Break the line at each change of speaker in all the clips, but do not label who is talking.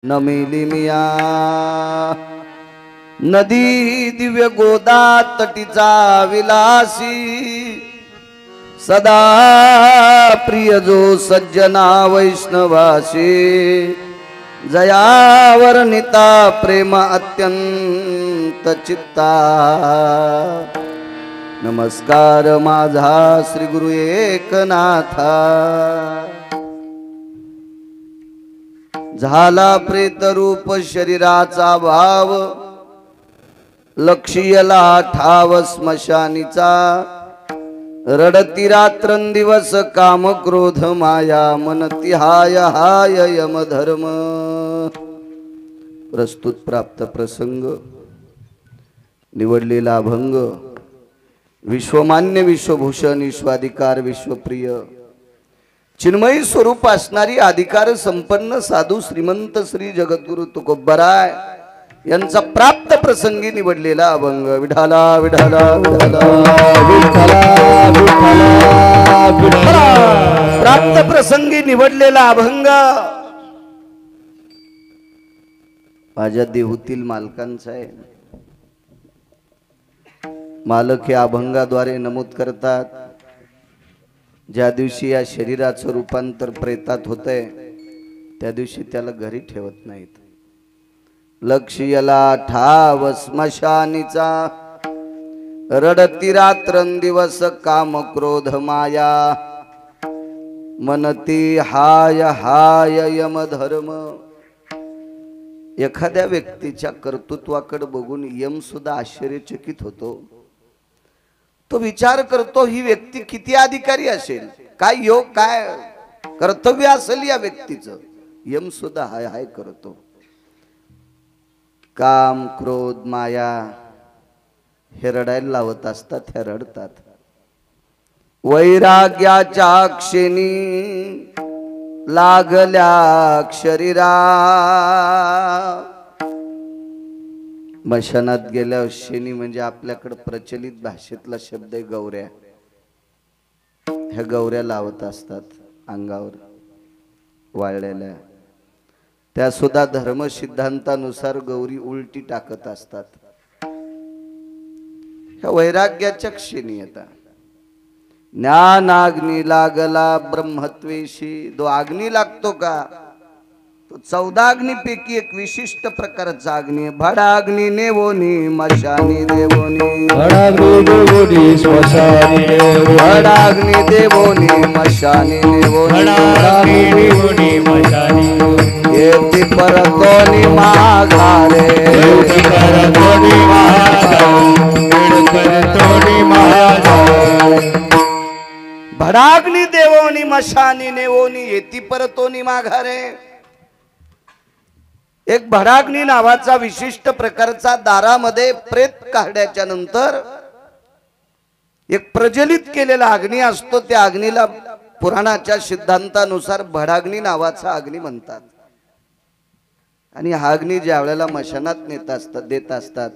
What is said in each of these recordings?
न मिली मिया नदी दिव्य गोदा तटीचा विलासी सदा प्रिय जो सज्जना वैष्णवासी जयावर्णिता प्रेम अत्यंत चित्ता नमस्कार माझा श्री गुरु एकनाथा झाला प्रेत रूप शरीराचा भाव लक्षीयला ठाव स्मशानीचा रडती रात्रंदिवस काम क्रोध माया मनती हाय हाय यम धर्म। प्रस्तुत प्राप्त प्रसंग निवडलेला अभंग विश्वमान्य विश्वभूषण विश्वाधिकार विश्वप्रिय चिन्मयी स्वरूप असणारी अधिकार संपन्न साधू श्रीमंत श्री जगद्गुरु तुकोबराय यांचा प्राप्त प्रसंगी निवडलेला अभंग। विठाला विठाला विठाला विठाला विठाला विठाला प्राप्त प्रसंगी निवडलेला अभंग माझ्या देहूतील मालकांचा आहे। मालक या अभंगाद्वारे नमूद करतात ज्या दिवशी या शरीराचं रूपांतर प्रेतात होतंय त्या दिवशी त्याला घरी ठेवत नाहीत। लक्षीयला ठाव स्मशानीचा रडती रात्रंदिवस काम क्रोध माया मनती हाय हाय यम धर्म। एखाद्या व्यक्तीच्या कर्तृत्वाकडे बघून यम सुद्धा आश्चर्यचकित होतो। तो विचार करतो ही व्यक्ती किती अधिकारी असेल, काय योग काय कर्तव्य असेल या व्यक्तीचं। यम सुद्धा हाय हाय करतो। काम क्रोध माया हे रडायला लावत असतात, हे रडतात। वैराग्याच्या क्षणी लागल्या शरीरा मशानात गेल्या शेनी म्हणजे आपल्याकडे प्रचलित भाषेतला शब्द आहे गौऱ्या। ह्या गौऱ्या लावत असतात अंगावर वाळलेल्या, त्या सुद्धा धर्म सिद्धांतानुसार गौरी उलटी टाकत असतात। ह्या वैराग्याच्या क्षणी येतात। ज्ञानाग्नी लागला ब्रह्मत्वेशी। जो अग्नी लागतो का तो 14 अग्नीपैकी एक विशिष्ट प्रकारचा अग्नी आहे। भडाग्नी नेवोनी मशानी देवोनी भडाग्नी देवोनी स्मशानी देवोनी भडाग्नी देवोनी मशानी देवोनी भडाग्नी देवोनी मशानी येती परतोनी माघारे येती परतोनी माघारे परतोनी माघारे भडाग्नी देवोनी मशानी नेवोनी येती परतोनी माघारे। एक भडाग्नी नावाचा विशिष्ट प्रकारचा दारामध्ये प्रेत काढण्याच्या नंतर एक प्रज्वलित केलेला अग्नी असतो। त्या अग्नीला पुराणाच्या सिद्धांतानुसार भडाग्नी नावाचा अग्नी म्हणतात। आणि हा अग्नी ज्या वेळेला मशानात देत असतात,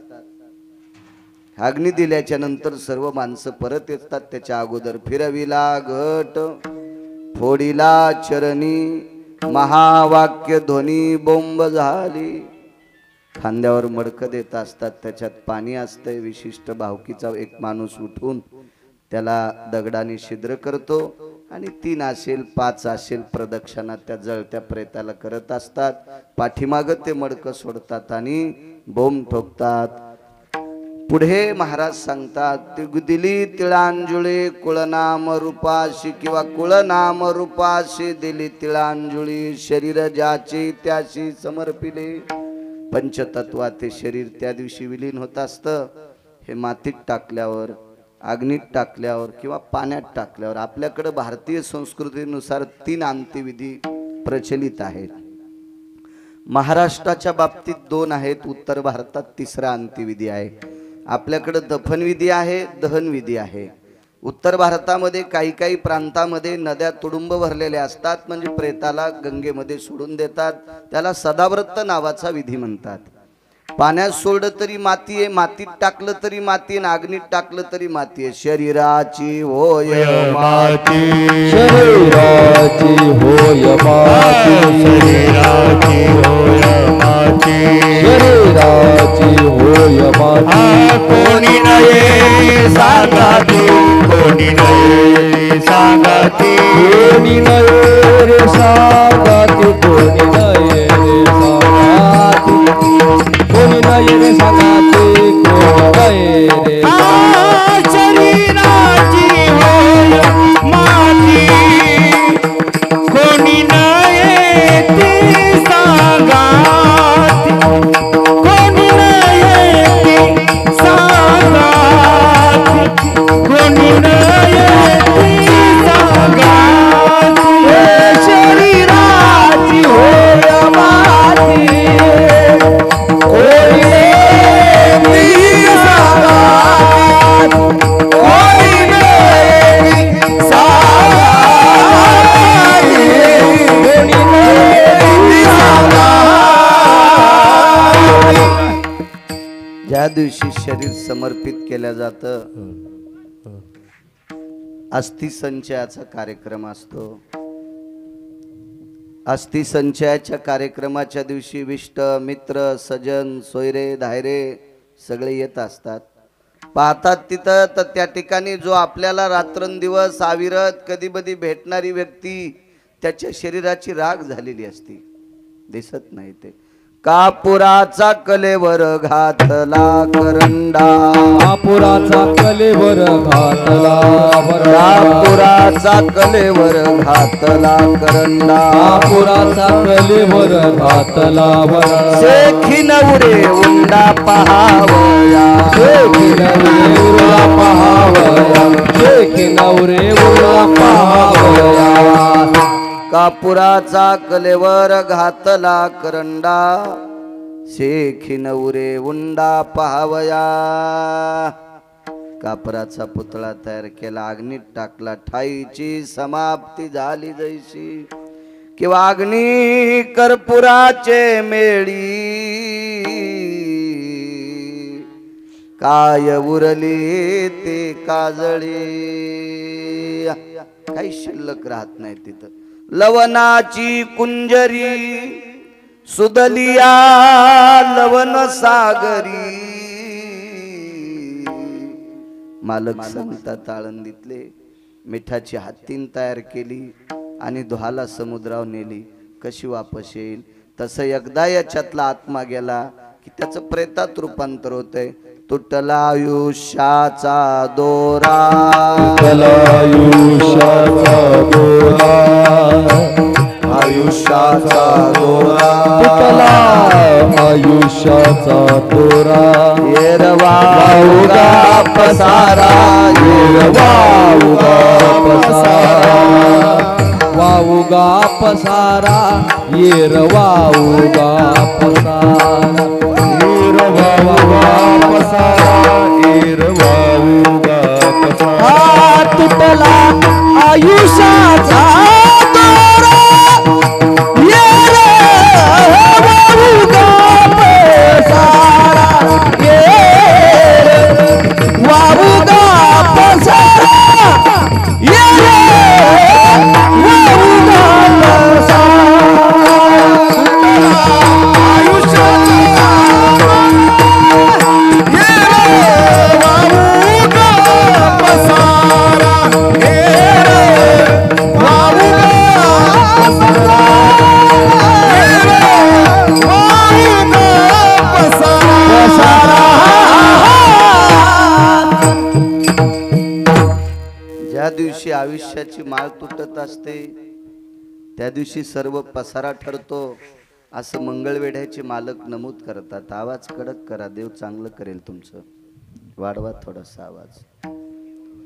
हा अग्नी दिल्याच्या नंतर सर्व माणसं परत येतात। त्याच्या अगोदर फिरविला घट फोडीला चरणी महावाक्य ध्वनी बोंब झाली। खांद्यावर मडकं देत असतात, त्याच्यात पाणी असतंय। विशिष्ट भावकीचा एक माणूस उठून त्याला दगडाने छिद्र करतो आणि 3 असेल 5 असेल प्रदक्षिणा त्या जळत्या प्रेताला करत असतात। पाठीमागं ते मडकं सोडतात आणि बोंब ठोकतात। पुढे महाराज सांगतात दिली तिळांजुळी कुळनाम रूपाशी किंवा कुळनाम रूपाशी दिली तिळांजुळी शरीर ज्याची त्याशी समर्पिले। पंचतत्वाचे शरीर त्या दिवशी विलीन होत असतं। हे मातीत टाकल्यावर अग्नीत टाकल्यावर किंवा पाण्यात टाकल्यावर आपल्याकडे भारतीय संस्कृतीनुसार 3 अंत्यविधी प्रचलित आहेत। महाराष्ट्राच्या बाबतीत 2 आहेत, उत्तर भारतात 3रा अंत्यविधी आहे। आपल्याकडे दफनविधी आहे, दहनविधी आहे। उत्तर भारतामध्ये काही प्रांतामध्ये नद्या तुडुंब भरलेल्या असतात, म्हणजे प्रेताला गंगेमध्ये सोडून देतात। त्याला सदाव्रत नावाचा विधी म्हणतात। पाण्यात सोडलं तरी माती आहे, मातीत टाकलं तरी माती आहे, अग्नीत टाकलं तरी माती आहे। शरीराची होय माती शरीराची होय माती शरीराची होय ज्या दिवशी शरीर समर्पित केल्या जातं अस्थि संचयाचा कार्यक्रम असतो। अस्थि संचयाच्या कार्यक्रमाच्या दिवशी विष्ट मित्र सजन सोयरे धायरे सगळे येत असतात। पाहतात तिथं तर त्या ठिकाणी जो आपल्याला रात्रंदिवस अविरत कधी कधी भेटणारी व्यक्ती त्याच्या शरीराची राख झालेली असते, दिसत नाही ते। कापुराचा कलेवर घातला करंडा,
कापुराचा कलेवर घातला
कापुराचा कलेवर घातला करंडा,
कापुराचा कलेवर घातला वरंडा।
शेखी नवरे उंडा पहावया,
शेखी नवरे उरला पहावया, शेखी नवरे उरला पहावया।
कापुराचा कलेवर घातला करंडा, शेखी नवरे उंडा पहावया। कापराचा पुतळा तयार केला, अग्नीत टाकला, ठाईची समाप्ती झाली जैशी। किंवा अग्नी कर्पुराचे मेळी, काय उरली ते काजळी, काही शिल्लक राहत नाही तिथं। लवनाची कुंजरी सुदलिया लवन सागरी, मालक सांगतात आळंदीतले मिठाची हत्तीन तयार केली आणि धुहाला समुद्रावर नेली, कशी वापस येईल? तसं एकदा याच्यातला आत्मा गेला की त्याचं प्रेतात रूपांतर होतंय। तुटला आयुष्याचा दोरा,
तुटला आयुष्याचा दोरा,
आयुष्याचा दोरा,
तुटला आयुष्याचा दोरा।
येरवा उगा पसारा,
येरवा उगा पसारा, वाउगा पसारा, येरवा उगा पसारा, येरवा उगा पसारा, येरवा उगा पसारा। हा तुटला आयुष्याचा दोरा, येरवा उगा पसारा, येरवा उगा पसारा, येरवा उगा पसारा। आयुष्याचा येरवा उगा पसारा, येरवा उगा पसारा, येरवा उगा पसारा।
ज्या दिवशी आयुष्याची माळ तुटत असते त्या दिवशी सर्व पसारा ठरतो, असं मंगळवेढ्याचे मालक नमूद करतात। आवाज कडक करा, देव चांगलं करेल तुमचं, वाढवा थोडासा आवाज।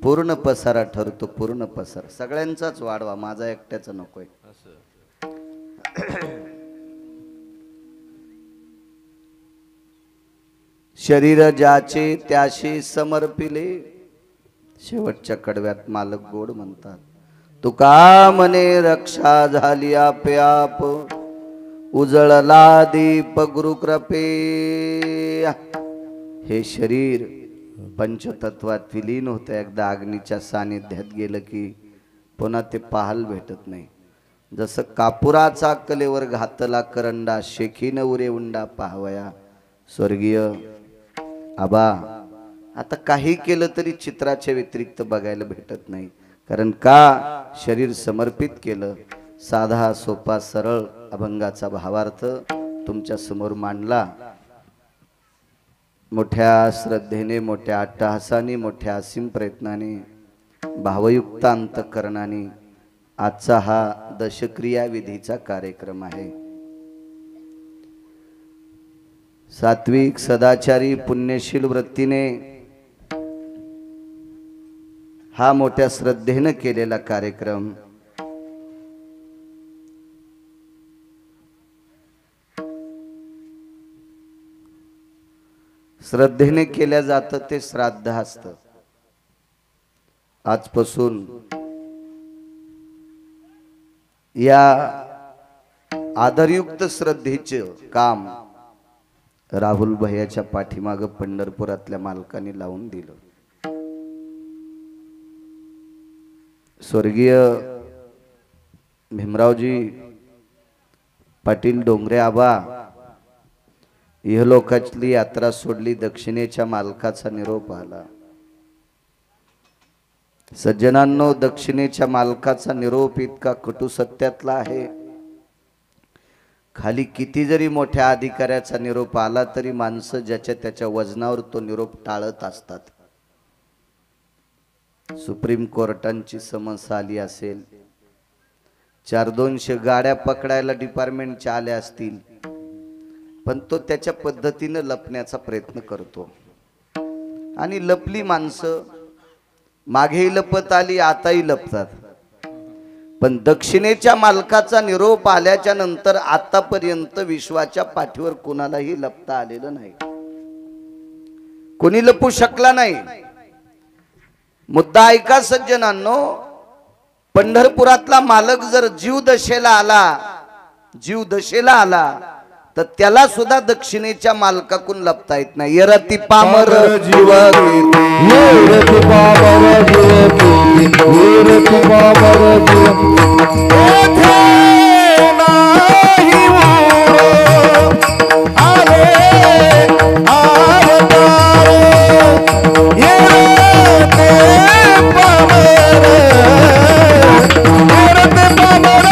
पूर्ण पसारा ठरतो, पूर्ण पसारा सगळ्यांचाच वाढवा, माझा एकट्याचा नकोय। शरीर ज्याचे त्याशी समर्पिले, शेवटच्या कडव्यात मालक गोड म्हणतात, तुका मने रक्षा झाली आपोआप, उजळला दीप गुरुकृपे। हे शरीर पंचतत्वात विलीन होतं, एकदा अग्नीच्या सानिध्यात गेलं की पुन्हा ते पाहाल भेटत नाही। जसं कापुराचा कलेवर घातला करंडा, शेखीन उरे उंडा पाहावया। स्वर्गीय आबा आता काही केलं तरी चित्राच्या व्यतिरिक्त बघायला भेटत नाही, कारण का शरीर समर्पित केलं। साधा सोपा सरळ अभंगाचा भावार्थ तुमच्या समोर मांडला, मोठ्या श्रद्धेने, मोठ्या अट्टहासाने, मोठ्या असीम प्रयत्नाने, भावयुक्त अंतःकरणाने आजचा हा दशक्रिया विधीचा कार्यक्रम आहे। सात्विक सदाचारी पुण्यशील वृत्तीने हा मोठ्या श्रद्धेने केलेला कार्यक्रम श्रद्धेने केल्या जातं ते श्राद्ध असतं। आजपासून या आदरयुक्त श्रद्धेचे काम राहुल भैयाच्या पाठीमाग पंढरपुरातल्या मालकाने लावून दिलं. स्वर्गीय भीमरावजी पाटील डोंगरे आबा इहलोकातली यात्रा सोडली, दक्षिणेच्या मालकाचा निरोप आला. सज्जनांनो, दक्षिणेच्या मालकाचा निरोप इतका कटू सत्यातला आहे. खाली किती जरी मोठ्या अधिकाऱ्याचा निरोप आला तरी माणसं ज्याच्या त्याच्या वजनावर तो निरोप टाळत असतात. सुप्रीम कोर्टांची समस्या आली असेल, 400-200 गाड्या पकडायला डिपार्टमेंटच्या आल्या असतील, पण तो त्याच्या पद्धतीने लपण्याचा प्रयत्न करतो. आणि लपली माणसं मागेही लपत आली, आताही लपतात. पण दक्षिणेच्या मालकाचा निरोप आल्याच्या नंतर आतापर्यंत विश्वाच्या पाठीवर कोणालाही लपता आलेलं नाही, कोणी लपू शकला नाही. मुद्दा ऐका सज्जनांनो, पंढरपुरातला मालक जर जीव दशेला आला तर त्याला सुद्धा दक्षिणेच्या मालकाकडून लपता येत नाही. येरती पामर जीव
येरती पामर जीव येरती पामर जीव नाही आले अवतार येरती पामर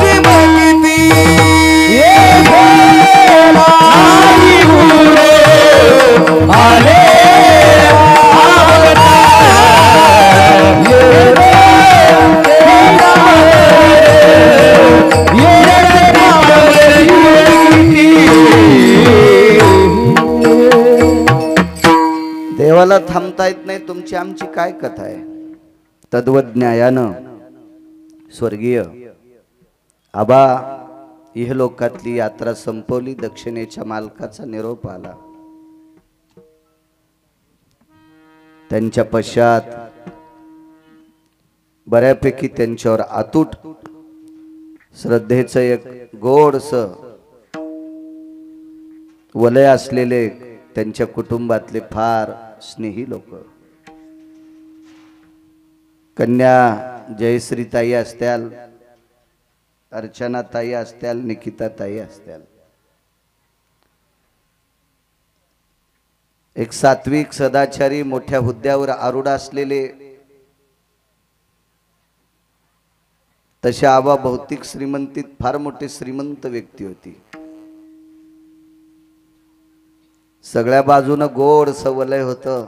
जीव किती आले
देवाला थांबता येत नाही. तुमची आमची काय कथा आहे? तद्वज्ञायानं स्वर्गीय आबा इहलोकातली यात्रा संपवली, दक्षिणेच्या मालकाचा निरोप आला. त्यांच्या पश्चात बऱ्यापैकी त्यांच्यावर अतूट श्रद्धेचं एक गोडस वलय असलेले त्यांच्या कुटुंबातले फार स्नेही लोक, कन्या जयश्री ताई असत्याल, अर्चना ताई असत्याल, निकिता ताई असत्याल, एक सात्विक सदाचारी मोठ्या हुद्द्यावर आरूढ असलेले, तसे आबा भौतिक श्रीमंतीत फार मोठे श्रीमंत व्यक्ती होती. सगळ्या बाजूनं गोड सवलय होतं.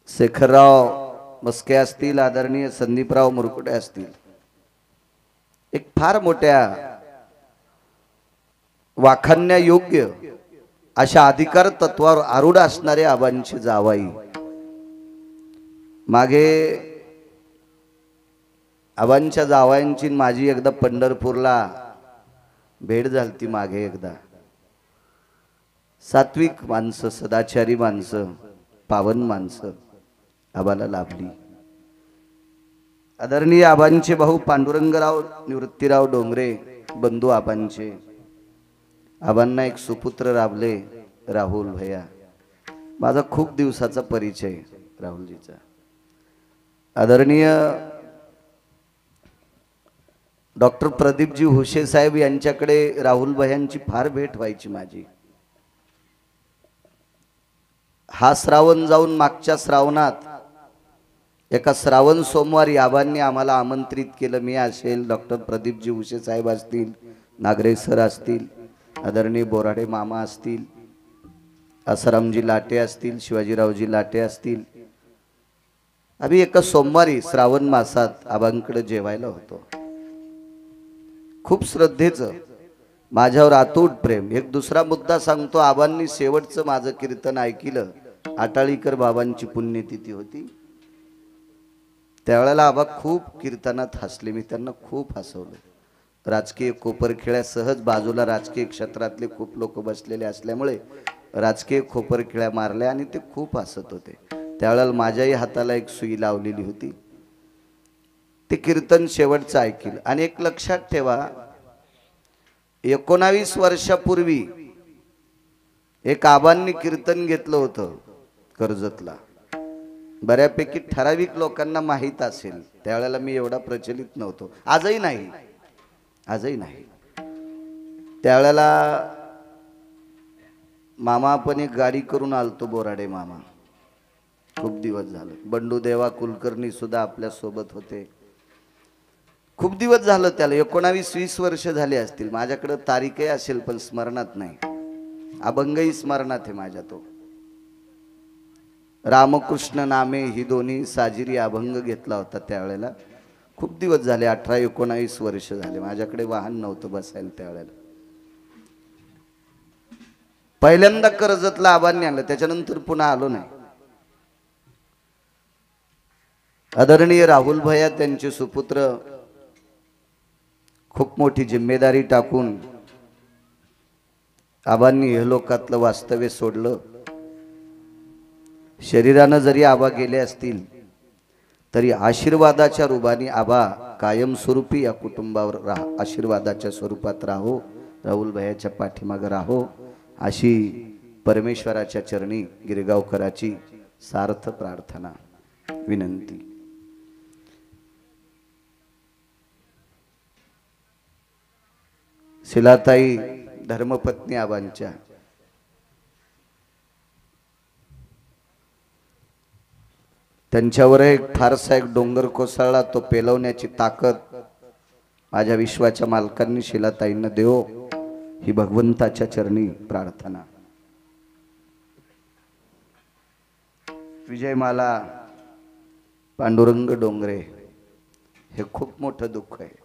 शेखरराव मस्के असतील, आदरणीय संदीपराव मुरकुटे असतील, एक फार मोठ्या वाखाणण्या योग्य अशा अधिकार तत्वावर आरूढ असणारे आबांची जावाई. मागे आबांच्या जावायांची माझी एकदा पंढरपूरला भेट झालती. मागे एकदा सात्विक माणसं, सदाचारी माणसं, पावन माणसं आबाला लाभली. आदरणीय आबांचे भाऊ पांडुरंगराव निवृत्तीराव डोंगरे बंधू आबांचे, आबांना एक सुपुत्र राबले, राहुल भैया. माझा खूप दिवसाचा परिचय राहुलजीचा. आदरणीय डॉक्टर प्रदीपजी हुशे साहेब यांच्याकडे राहुल भैयांची फार भेट व्हायची माझी. हा श्रावण जाऊन मागच्या श्रावणात एका श्रावण सोमवारी आबांनी आम्हाला आमंत्रित केलं. मी असेल, डॉक्टर प्रदीपजी हुशे साहेब असतील, नागरे सर असतील, आदरणीय बोराडे मामा असतील, आसारामजी लाटे असतील, शिवाजीरावजी लाटे असतील. आम्ही एका सोमवारी श्रावण मासात आबांकडे जेवायला होतो. खूप श्रद्धेचं, माझ्यावर अतूट प्रेम. एक दुसरा मुद्दा सांगतो. आबांनी शेवटचं माझं कीर्तन ऐकलं. आटाळीकर बाबांची पुण्यतिथी होती. त्यावेळेला आबा खूप कीर्तनात हसले. मी त्यांना खूप हसवलं. राजकीय कोपरखिळ्या सहज बाजूला राजकीय क्षेत्रातले खूप लोक बसलेले असल्यामुळे राजकीय खोपरखिळ्या मारल्या आणि ते खूप हसत होते. त्यावेळेला माझ्याही हाताला एक सुई लावलेली होती. ते कीर्तन शेवटचं ऐकलं. आणि एक लक्षात ठेवा, 19 वर्षापूर्वी एक आबांनी कीर्तन घेतलं होतं कर्जतला, बऱ्यापैकी ठराविक लोकांना माहीत असेल, त्यावेळेला मी एवढा प्रचलित नव्हतो, आजही नाही, आजही नाही. त्यावेळेला मामा आपण एक गाडी करून आलतो, बोराडे मामा, खूप दिवस झाले. बंडू देवा कुलकर्णी सुद्धा आपल्या सोबत होते. खूप दिवस झालं, त्याला 19-20 वर्ष झाले असतील. माझ्याकडे तारीखही असेल पण स्मरणात नाही, अभंगही स्मरणात आहे माझ्या. तो रामकृष्ण नामे ही दोन्ही साजिरी अभंग घेतला होता त्यावेळेला. खूप दिवस झाले, 18-19 वर्ष झाले. माझ्याकडे वाहन नव्हतं बसायला त्यावेळेला. पहिल्यांदा कर्जतला आबांनी आणलं, त्याच्यानंतर पुन्हा आलो नाही. आदरणीय राहुल भैया त्यांचे सुपुत्र खूप मोठी जिम्मेदारी टाकून आबांनी हे लोकातलं वास्तव्य सोडलं. शरीरानं जरी आबा गेले असतील तरी आशीर्वादाच्या रूपाने आबा कायमस्वरूपी या कुटुंबावर आशीर्वादाच्या स्वरूपात राहो, राहुल भैयाच्या पाठीमागे राहो, अशी परमेश्वराच्या चरणी गिरगावकराची सार्थ प्रार्थना, विनंती. शिलाताई धर्मपत्नी आबांच्या, त्यांच्यावर एक फारसा एक डोंगर कोसळला, तो पेलवण्याची ताकद माझ्या विश्वाच्या मालकांनी शिलाताईंना देव, ही भगवंताच्या चरणी प्रार्थना. विजयमाला पांडुरंग डोंगरे, हे खूप मोठं दुःख आहे.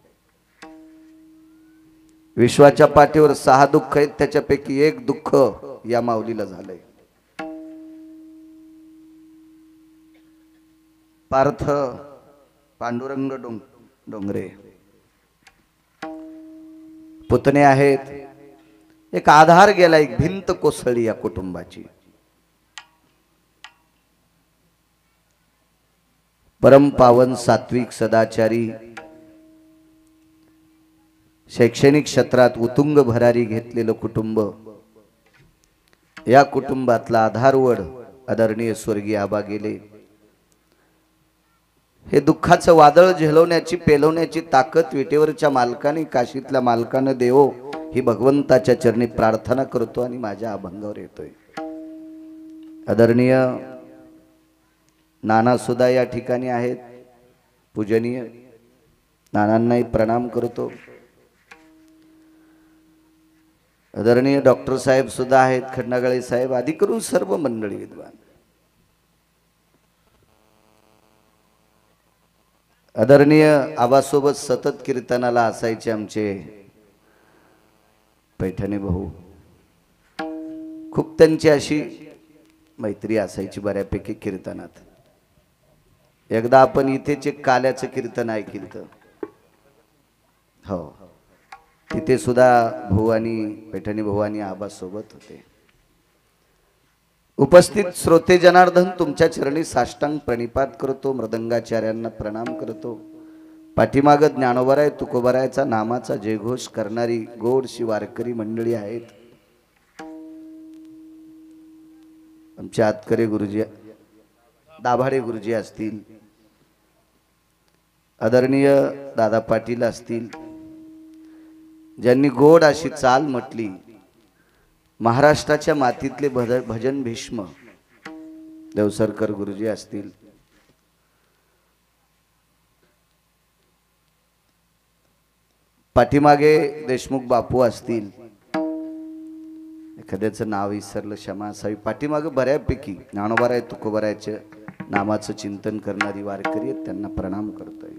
विश्वाच्या पाठीवर 6 दुःख आहेत, त्याच्यापैकी एक दुःख या माऊलीला झालंय. पार्थ पांडुरंग डोंगरे पुतणे आहेत. एक आधार गेला, एक भिंत कोसळली या कुटुंबाची. परम पावन सात्विक सदाचारी, शैक्षणिक क्षेत्रात उत्तुंग भरारी घेतलेलं कुटुंब, या कुटुंबातला आधारवड आदरणीय स्वर्गीय आबा गेले. हे दुःखाचं वादळ झेलवण्याची, पेलवण्याची ताकद विटेवरच्या मालकाने, काशीतल्या मालकानं देवो, ही भगवंताच्या चरणी प्रार्थना करतो आणि माझ्या अभंगावर येतोय. आदरणीय नाना सुद्धा या ठिकाणी आहेत, पूजनीय नानांनाही प्रणाम करतो. आदरणीय डॉक्टर साहेब सुद्धा आहेत, खंडागळे साहेब, आदी करून सर्व मंडळी विद्वान. आदरणीय आबासोबत सतत कीर्तनाला असायचे आमचे पैठणे भाऊ, खूप त्यांची अशी मैत्री असायची बऱ्यापैकी कीर्तनात. एकदा आपण इथेच एक काल्याचं कीर्तन ऐकलं, हो, तिथे सुद्धा भाऊ आणि पैठणी भाऊ आणि आबा सोबत होते. उपस्थित श्रोते जनार्दन, तुमच्या चरणी साष्टांग प्रणिपात करतो, मृदंगाचार्यांना प्रणाम करतो. पाठीमाग ज्ञानोबराय तुकोबरायचा नामाचा जयघोष करणारी गोडशी वारकरी मंडळी आहेत. आमचे आतकरे गुरुजी, दाभाडे गुरुजी असतील, आदरणीय दादा पाटील असतील, ज्यांनी गोड अशी चाल म्हटली. महाराष्ट्राच्या मातीतले भजन भीष्म देवसरकर गुरुजी असतील, पाठीमागे देशमुख बापू असतील, एखाद्याचं नाव विसरलं क्षमा असावी. पाठीमागे बऱ्यापैकी ज्ञानोबाराय तुकोबारायच्या नामाचं चिंतन करणारी वारकरी आहेत, त्यांना प्रणाम करतोय.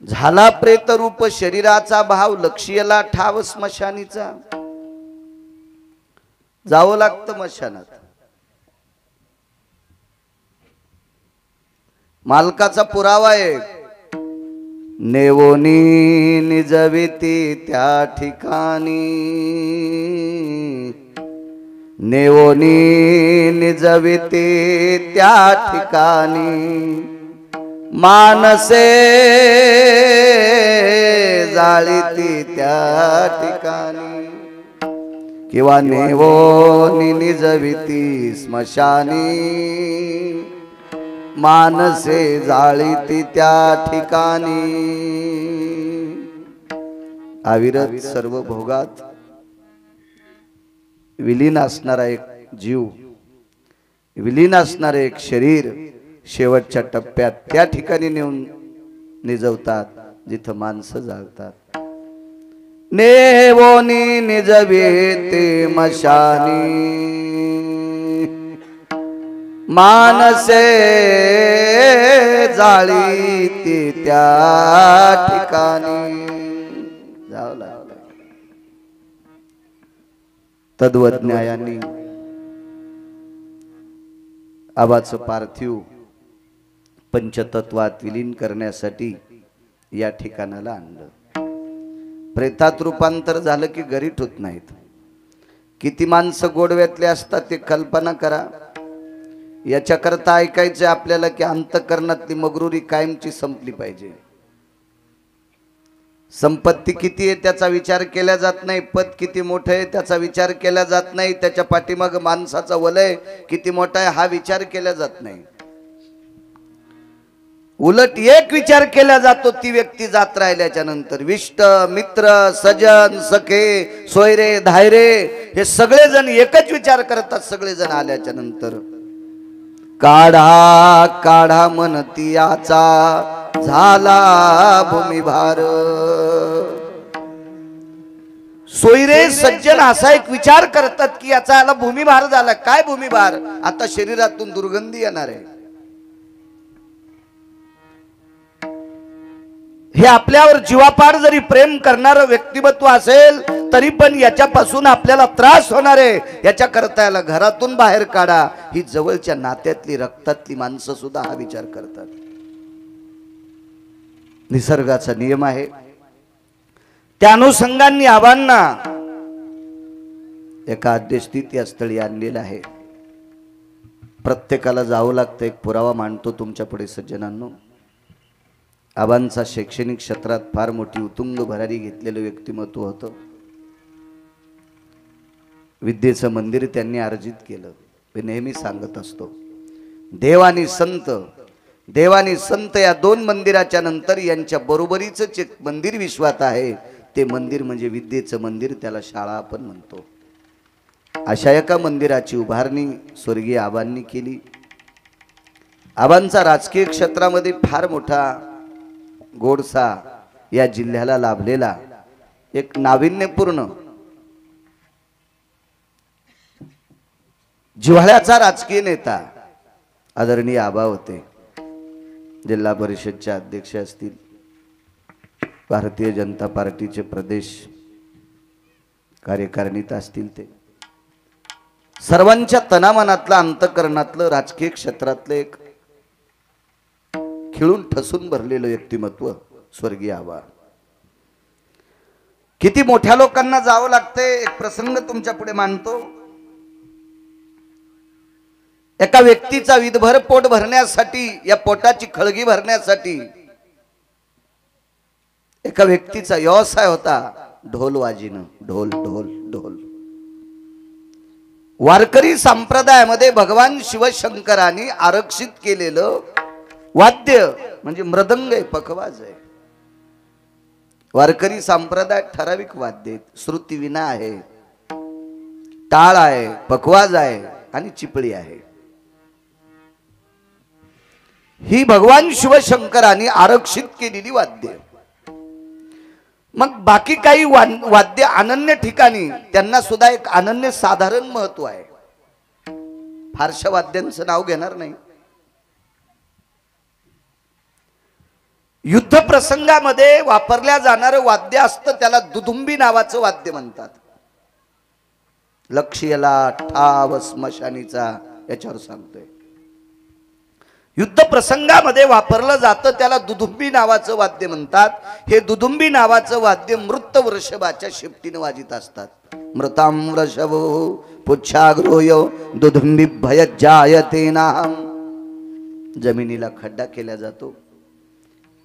झाला प्रेतरूप शरीराचा भाव, लक्ष्यला ठाव स्मशानीचा. जावं लागतं मशानात. मालकाचा पुरावा आहे, नेवोनी निजविती त्या ठिकाणी, नेवोनी निजविती त्या ठिकाणी, मानसे जाळीती त्या ठिकाणी. किंवा नेवो निजविती स्मशानी मानसे जाळीती त्या ठिकाणी अविरत सर्व भोगात विलीन असणारा एक जीव विलीन असणारे एक शरीर शेवटच्या टप्प्यात त्या ठिकाणी नेऊन निजवतात जिथं माणसं जाळतात नेवोनी निजविती मशानी मानसे जाळीती त्या ठिकाणी जावं लागलं तद्वज्ञायांनी आबाचं पार्थिव पंचतत्वात विलीन करण्यासाठी या ठिकाणाला आणलं प्रेतात रूपांतर झालं की गरीठ होत नाहीत किती माणसं गोडव्यातले असतात ते कल्पना करा याच्याकरता ऐकायचं आपल्याला की अंतःकरणातली मगरुरी कायमची संपली पाहिजे संपत्ती किती आहे त्याचा विचार केला जात नाही पद किती मोठं आहे त्याचा विचार केला जात नाही त्याच्या पाठीमाग माणसाचा वलय किती मोठा आहे हा विचार केला जात नाही उलट एक विचार केला जातो ती व्यक्ती जात राहिल्याच्या नंतर विष्ट मित्र सजन सखे सोयरे धायरे हे सगळेजण एकच विचार करतात सगळेजण आल्याच्या नंतर काढा काढा म्हणती याचा झाला भूमिभार सोयरे सज्जन असा एक विचार करतात की याचा आला भूमिभार झाला काय भूमिभार आता शरीरातून दुर्गंधी येणार आहे हे आपल्यावर जीवापाड जरी प्रेम करणारं व्यक्तिमत्व असेल तरी पण याच्यापासून आपल्याला त्रास होणार आहे याच्या करता याला घरातून बाहेर काढा ही जवळच्या नात्यातली रक्तातली माणसं सुद्धा हा विचार करतात निसर्गाचा नियम आहे त्या अनुषंगाने आबांना एका आद्यस्थित या स्थळी आणलेलं आहे प्रत्येकाला जावं लागतं एक पुरावा मांडतो तुमच्या पुढे सज्जनांनो आबांचा शैक्षणिक क्षेत्रात फार मोठी उतुंग भरारी घेतलेलं व्यक्तिमत्व होतं विद्येचं मंदिर त्यांनी अर्जित केलं मी नेहमी सांगत असतो देव आणि संत या दोन मंदिराच्या नंतर यांच्या बरोबरीच एक मंदिर विश्वात आहे ते मंदिर म्हणजे विद्येचं मंदिर त्याला शाळा आपण म्हणतो अशा एका मंदिराची उभारणी स्वर्गीय आबांनी केली आबांचा राजकीय क्षेत्रामध्ये फार मोठा गोडसा या जिल्ह्याला लाभलेला एक नाविन्यपूर्ण जिव्हाळ्याचा राजकीय नेता आदरणीय आबा होते जिल्हा परिषदचे अध्यक्ष असतील भारतीय जनता पार्टीचे प्रदेश कार्यकारिणीत असतील ते सर्वांच्या तनामनातलं अंतःकरणातलं राजकीय क्षेत्रातलं एक खिळून ठसून भरलेलं व्यक्तिमत्व स्वर्गीय आबा किती मोठ्या लोकांना जावं लागतंय एक प्रसंग तुमच्या पुढे मांडतो एका व्यक्तीचा विधभर पोट भरण्यासाठी या पोटाची खळगी भरण्यासाठी एका व्यक्तीचा व्यवसाय होता ढोल वाजिनं ढोल ढोल ढोल वारकरी संप्रदायामध्ये भगवान शिवशंकरांनी आरक्षित केलेलं वाद्य म्हणजे मृदंग आहे पखवाज आहे वारकरी संप्रदाय ठराविक वाद्य श्रुती विना आहे टाळ आहे पखवाज आहे आणि चिपळी आहे ही भगवान शिवशंकरांनी आरक्षित केलेली वाद्य मग बाकी काही वाद्य अनन्य ठिकाणी त्यांना सुद्धा एक अनन्य साधारण महत्व आहे फारशा वाद्यांचं नाव घेणार नाही युद्ध प्रसंगामध्ये वापरल्या जाणारं वाद्य असतं त्याला दुदुंबी नावाचं वाद्य म्हणतात लक्ष्यला ठाव स्मशानीचा याच्यावर सांगतोय युद्ध प्रसंगामध्ये वापरलं जातं त्याला दुदुंबी नावाचं वाद्य म्हणतात हे दुदुंबी नावाचं वाद्य मृत वृषभाच्या शेपटीने वाजित असतात मृताम वृषभो पुच्छाग्रोय दुदुंबी भयजायते नाम जमिनीला खड्डा केला जातो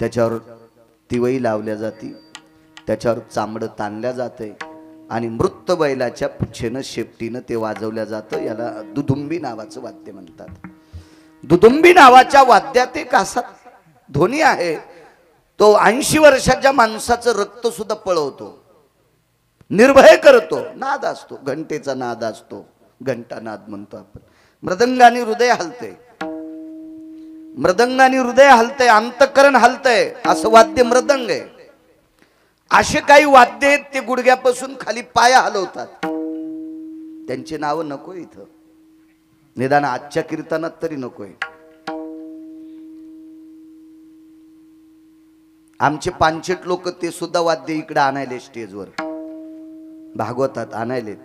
त्याच्यावर तिवई लावल्या जाती त्याच्यावर चांबड ताणल्या जाते आणि मृत बैलाच्या पुच्छेनं शेपटीनं ते वाजवल्या जातं. याला दुदुंबी नावाचं वाद्य म्हणतात. दुदुंबी नावाच्या वाद्यात एक असा ध्वनी आहे, तो 80 वर्षाच्या माणसाचं रक्त सुद्धा पळवतो, निर्भय करतो. नाद असतो, घंटेचा नाद असतो, घंटा नाद म्हणतो आपण. मृदंगाने हृदय हलते, मृदंगाने हृदय हलतंय, अंतःकरण हलतंय, असं वाद्य मृदंग आहे. असे काही वाद्य आहेत ते गुडघ्यापासून खाली पाया हलवतात. त्यांची नावं नको इथं, निदान आजच्या कीर्तनात तरी नकोय. आमचे पांचट लोक ते सुद्धा वाद्य इकडे आणायले, स्टेजवर भागवतात आणायलेत.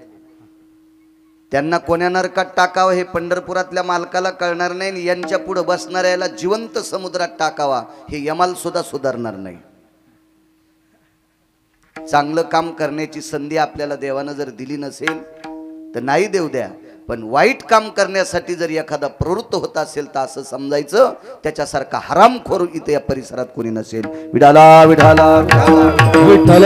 त्यांना कोण्या नरकात टाकावं हे पंढरपुरातल्या मालकाला कळणार नाही. यांच्या पुढे बसणाऱ्याला जिवंत समुद्रात टाकावा हे यमाल सुद्धा सुधारणार नाही. चांगलं काम करण्याची संधी आपल्याला देवानं जर दिली नसेल तर नाही देऊ द्या, पण वाईट काम करण्यासाठी जर एखादा प्रवृत्त होत असेल तर असं समजायचं त्याच्यासारखा हरामखोर इथे या परिसरात कोणी नसेल. विठाला विठाला
विठ्ठल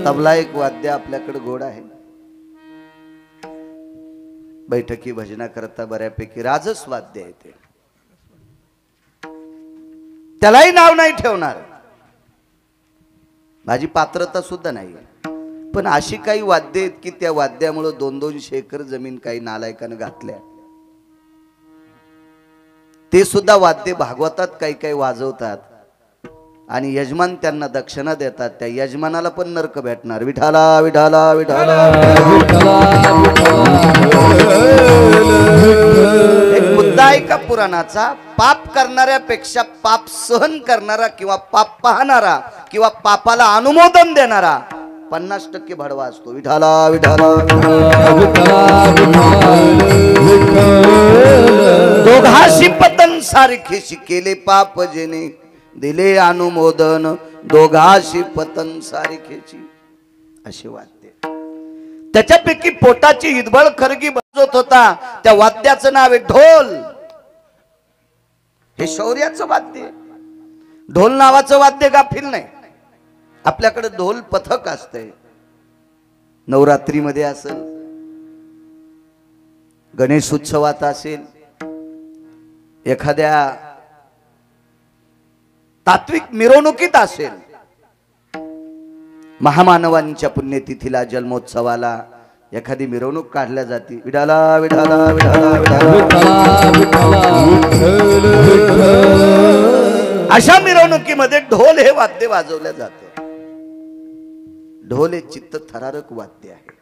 तबला एक वाद्य आपल्याकडे गोड आहे. बैठकी भजना करता बऱ्यापैकी राजस वाद्य आहे ते, त्यालाही नाव नाही ठेवणार, माझी पात्रता सुद्धा नाही. पण अशी काही वाद्य आहेत की त्या वाद्यामुळे 200-200 एकर जमीन काही नालायकानं घातल्या. ते सुद्धा वाद्य भागवतात काही काही वाजवतात आणि यजमान त्यांना दक्षिणा देतात. त्या यजमानाला पण नरक भेटणार. विठाला विठाला विठाला. एक मुद्दा आहे का पुराणाचा, पाप करणाऱ्यापेक्षा पाप सहन करणारा किंवा पाप पाहणारा किंवा पापाला अनुमोदन देणारा 50% भडवा असतो. विठाला विठाला. दोघाशी पतन सारखेशी केले पाप जेने दिले अनुमोदन, दोघाशी पतन सारखेची, अशी वाद्य. त्याच्यापैकी पोटाची हिदबळ खरगी बजवत होता त्या वाद्याचं नाव आहे ढोल. हे शौर्याचं वाद्य. ढोल नावाचं वाद्य गाफील नाही. आपल्याकडे ढोल पथक असतंय, नवरात्रीमध्ये असेल, गणेश उत्सवात असेल, एखाद्या तात्विक मिरवणुकीत असेल, महामानवांच्या पुण्यतिथीला जन्मोत्सवाला एखादी मिरवणूक काढल्या जाते. विठाला विठाला विठाला विठाला. अशा मिरवणुकीमध्ये ढोल हे वाद्य वाजवलं जातं. ढोल हे चित्त थरारक वाद्य आहे.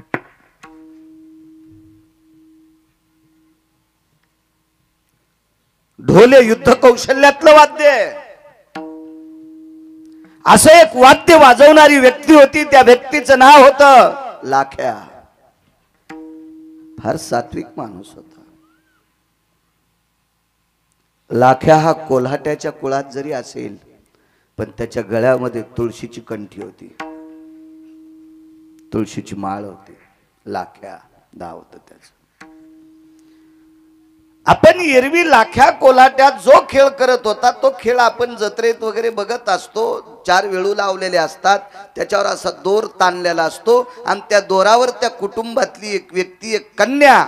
ढोल हे युद्ध कौशल्यातलं वाद्य आहे. असं एक वाद्य वाजवणारी व्यक्ती होती, त्या व्यक्तीचं नाव होतं लाख्या. फार सात्विक माणूस होता. लाख्या हा कोल्हाट्याच्या कुळात जरी असेल पण त्याच्या गळ्यामध्ये तुळशीची कंठी होती, तुळशीची माळ होती. लाख्या नाव होतं त्याचं. आपण एरवी लाख्या कोल्हाट्यात जो खेळ करत होता तो खेळ आपण जत्रेत वगैरे बघत असतो. 4 वेळू लावलेले असतात, त्याच्यावर असा दोर ताणलेला असतो आणि त्या दोरावर त्या कुटुंबातली एक व्यक्ती, एक कन्या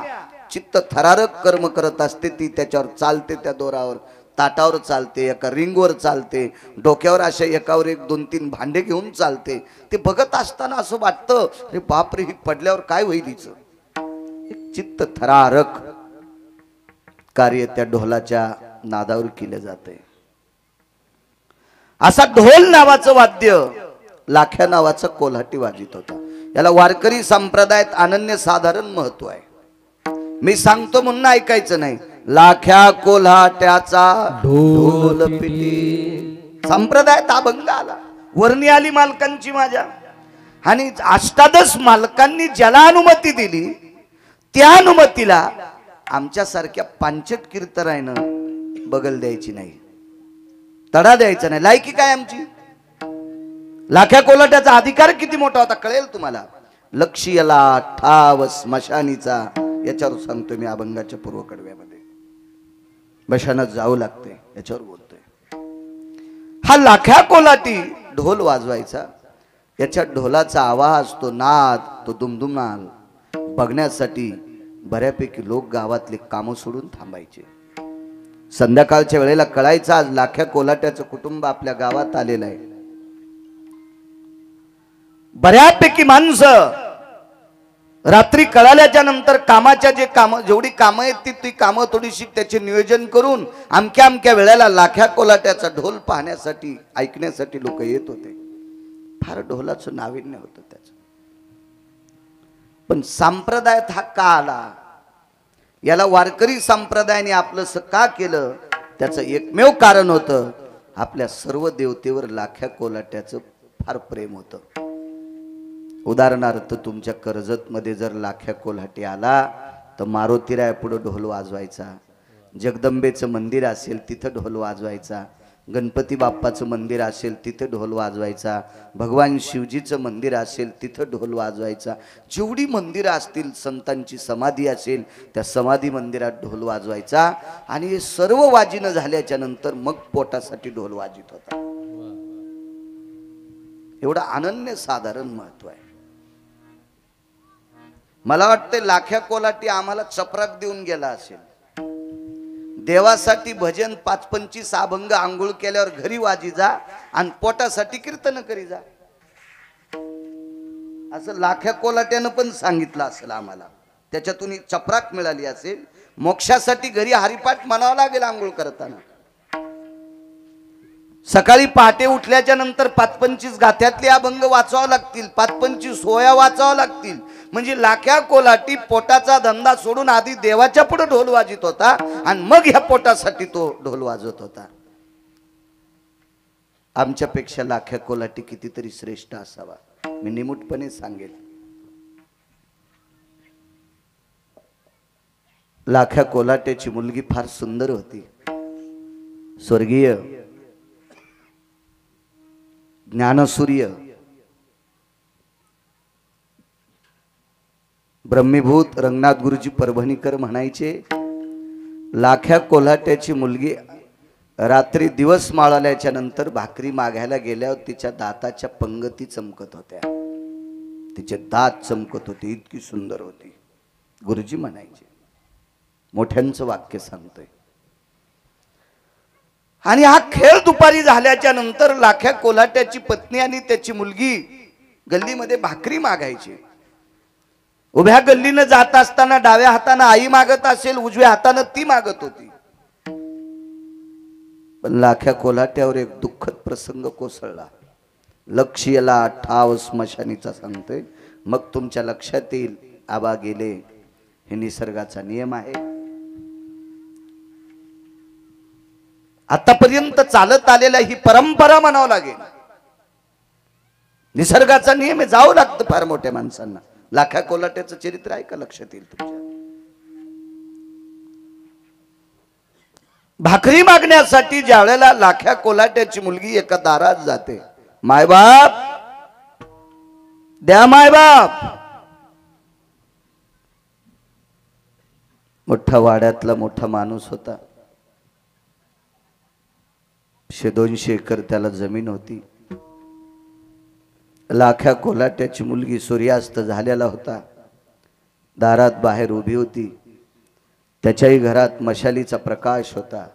चित्त थरारक कर्म करत असते. ती त्याच्यावर चालते, त्या दोरावर, ताटावर चालते, एका रिंगवर चालते, डोक्यावर अशा एकावर एक 2-3 भांडे घेऊन चालते. ते बघत असताना असं वाटतं अरे बापरे, ही पडल्यावर काय होईल हिचं. एक चित्त थरारक कार्य त्या ढोलाच्या नादावर केले जाते. असा ढोल नावाचं वाद्य लाख्या नावाचा कोल्हाटी वाजित होता. याला वारकरी संप्रदायात अनन्यसाधारण महत्व आहे. मी सांगतो म्हणून ऐकायचं नाही. लाख्या कोल्हाट्याचा ढोल पिटी. संप्रदायात अभंग आला, वर्णी आली मालकांची माझ्या, आणि अष्टादश मालकांनी ज्याला अनुमती दिली त्या अनुमतीला आमच्यासारख्या पांचट कीर्तनानं बगल द्यायची नाही, तडा द्यायचा नाही. लायकी काय आमची. लाख्या कोल्हाट्याचा अधिकार किती मोठा होता कळेल तुम्हाला. लक्ष्यला ठाव स्मशानीचा, याच्यावर सांगतो मी अभंगाच्या पूर्व कडव्यामध्ये. स्मशानात जावं लागते. याच्यावर बोलतोय. हा लाख्या कोलाटी ढोल वाजवायचा. याच्या ढोलाचा आवाज, तो नाद, तो दुमदुमाल बघण्यासाठी बऱ्यापैकी लोक गावातले कामं सोडून थांबायचे. संध्याकाळच्या वेळेला कळायचं आज लाख्या कोलाट्याचं कुटुंब आपल्या गावात आलेलं आहे. बऱ्यापैकी माणसं रात्री कळाल्याच्या नंतर कामाच्या जे काम, जेवढी कामं आहेत ती कामं थोडीशी त्याचे नियोजन करून अमक्या अमक्या वेळेला लाख्या कोलाट्याचा ढोल पाहण्यासाठी, ऐकण्यासाठी लोक येत होते. फार ढोलाचं नाविन्य होतं त्याचं. पण संप्रदायात हा का आला, याला वारकरी संप्रदायाने आपलंसं का केलं, त्याचं एकमेव कारण होतं आपल्या सर्व देवतेवर लाख्या कोलाट्याचं फार प्रेम होतं. उदाहरणार्थ तुमच्या कर्जतमध्ये जर लाख्या कोल्हाटी आला तर मारुतीराया पुढे ढोल वाजवायचा. जगदंबेचं मंदिर असेल तिथं ढोल वाजवायचा. गणपती बाप्पाचं मंदिर असेल तिथं ढोल वाजवायचा. भगवान शिवजीचं मंदिर असेल तिथं ढोल वाजवायचा. जेवढी मंदिरं असतील, संतांची समाधी असेल त्या समाधी मंदिरात ढोल वाजवायचा. आणि हे सर्व वाजिनं झाल्याच्या नंतर मग पोटासाठी ढोल वाजित होता. एवढं अनन्य साधारण महत्व आहे. मला वाटतं लाख्या कोलाटी आम्हाला चपराक देऊन गेला असेल. देवासाठी भजन 5-25 अभंग आंघोळ केल्यावर घरी वाजी जा आणि पोटासाठी कीर्तन करी जा, असं लाख्या कोलाट्यानं पण सांगितलं असेल आम्हाला. त्याच्यातून चपराक मिळाली असेल. मोक्षासाठी घरी हरिपाठ म्हणावं लागेल आंघोळ करताना. सकाळी पहाटे उठल्याच्या नंतर 5-25 गाथ्यातले अभंग वाचावं लागतील, 5-25 होया वाचावं लागतील. म्हणजे लाख्या कोलाटी पोटाचा धंदा सोडून आधी देवाच्या पुढे ढोल वाजित होता आणि मग ह्या पोटासाठी तो ढोल वाजवत होता. आमच्यापेक्षा लाख्या कोलाटी कितीतरी श्रेष्ठ असावा, मी निमूटपणे सांगेल. लाख्या कोलाट्याची मुलगी फार सुंदर होती. स्वर्गीय ज्ञानसूर्य ब्रह्मीभूत रंगनाथ गुरुजी परभणीकर म्हणायचे, लाख्या कोल्हाट्याची मुलगी रात्री दिवस माळाल्याच्या नंतर भाकरी मागायला गेल्यावर तिच्या दाताच्या पंगती चमकत होत्या. तिचे दात चमकत होते, इतकी सुंदर होती. गुरुजी म्हणायचे. मोठ्यांचं वाक्य सांगतोय. आणि हा खेळ दुपारी झाल्याच्या नंतर लाख्या कोल्हाट्याची पत्नी आणि त्याची मुलगी गल्लीमध्ये भाकरी मागायची. उभ्या गल्लीनं जात असताना डाव्या हातानं आई मागत असेल, उजव्या हातानं ती मागत होती. पण लाख्या कोल्हाट्यावर एक दुःखद प्रसंग कोसळला. लक्ष याला ठाव स्मशानीचा सांगतोय. मग तुमच्या लक्षात येईल आबा गेले, हे निसर्गाचा नियम आहे. आतापर्यंत चालत आलेला ही परंपरा म्हणावं लागेल. निसर्गाचा नियम आहे, जावं लागतं फार मोठ्या माणसांना. लाख्या कोल्हाट्याचं चरित्र आहे का लक्षात येईल तुमच्या. भाकरी मागण्यासाठी ज्या वेळेला लाख्या कोल्हाट्याची मुलगी एका दारात जाते, मायबाप द्या, मायबाप. मोठा वाड्यातला मोठा माणूस होता. 100-200 एकर त्याला जमीन होती. लाख्या कोल्हाट्याची मुलगी सूर्यास्त झालेला होता. दारात बाहेर उभी होती. त्याच्याही घरात मशालीचा प्रकाश होता.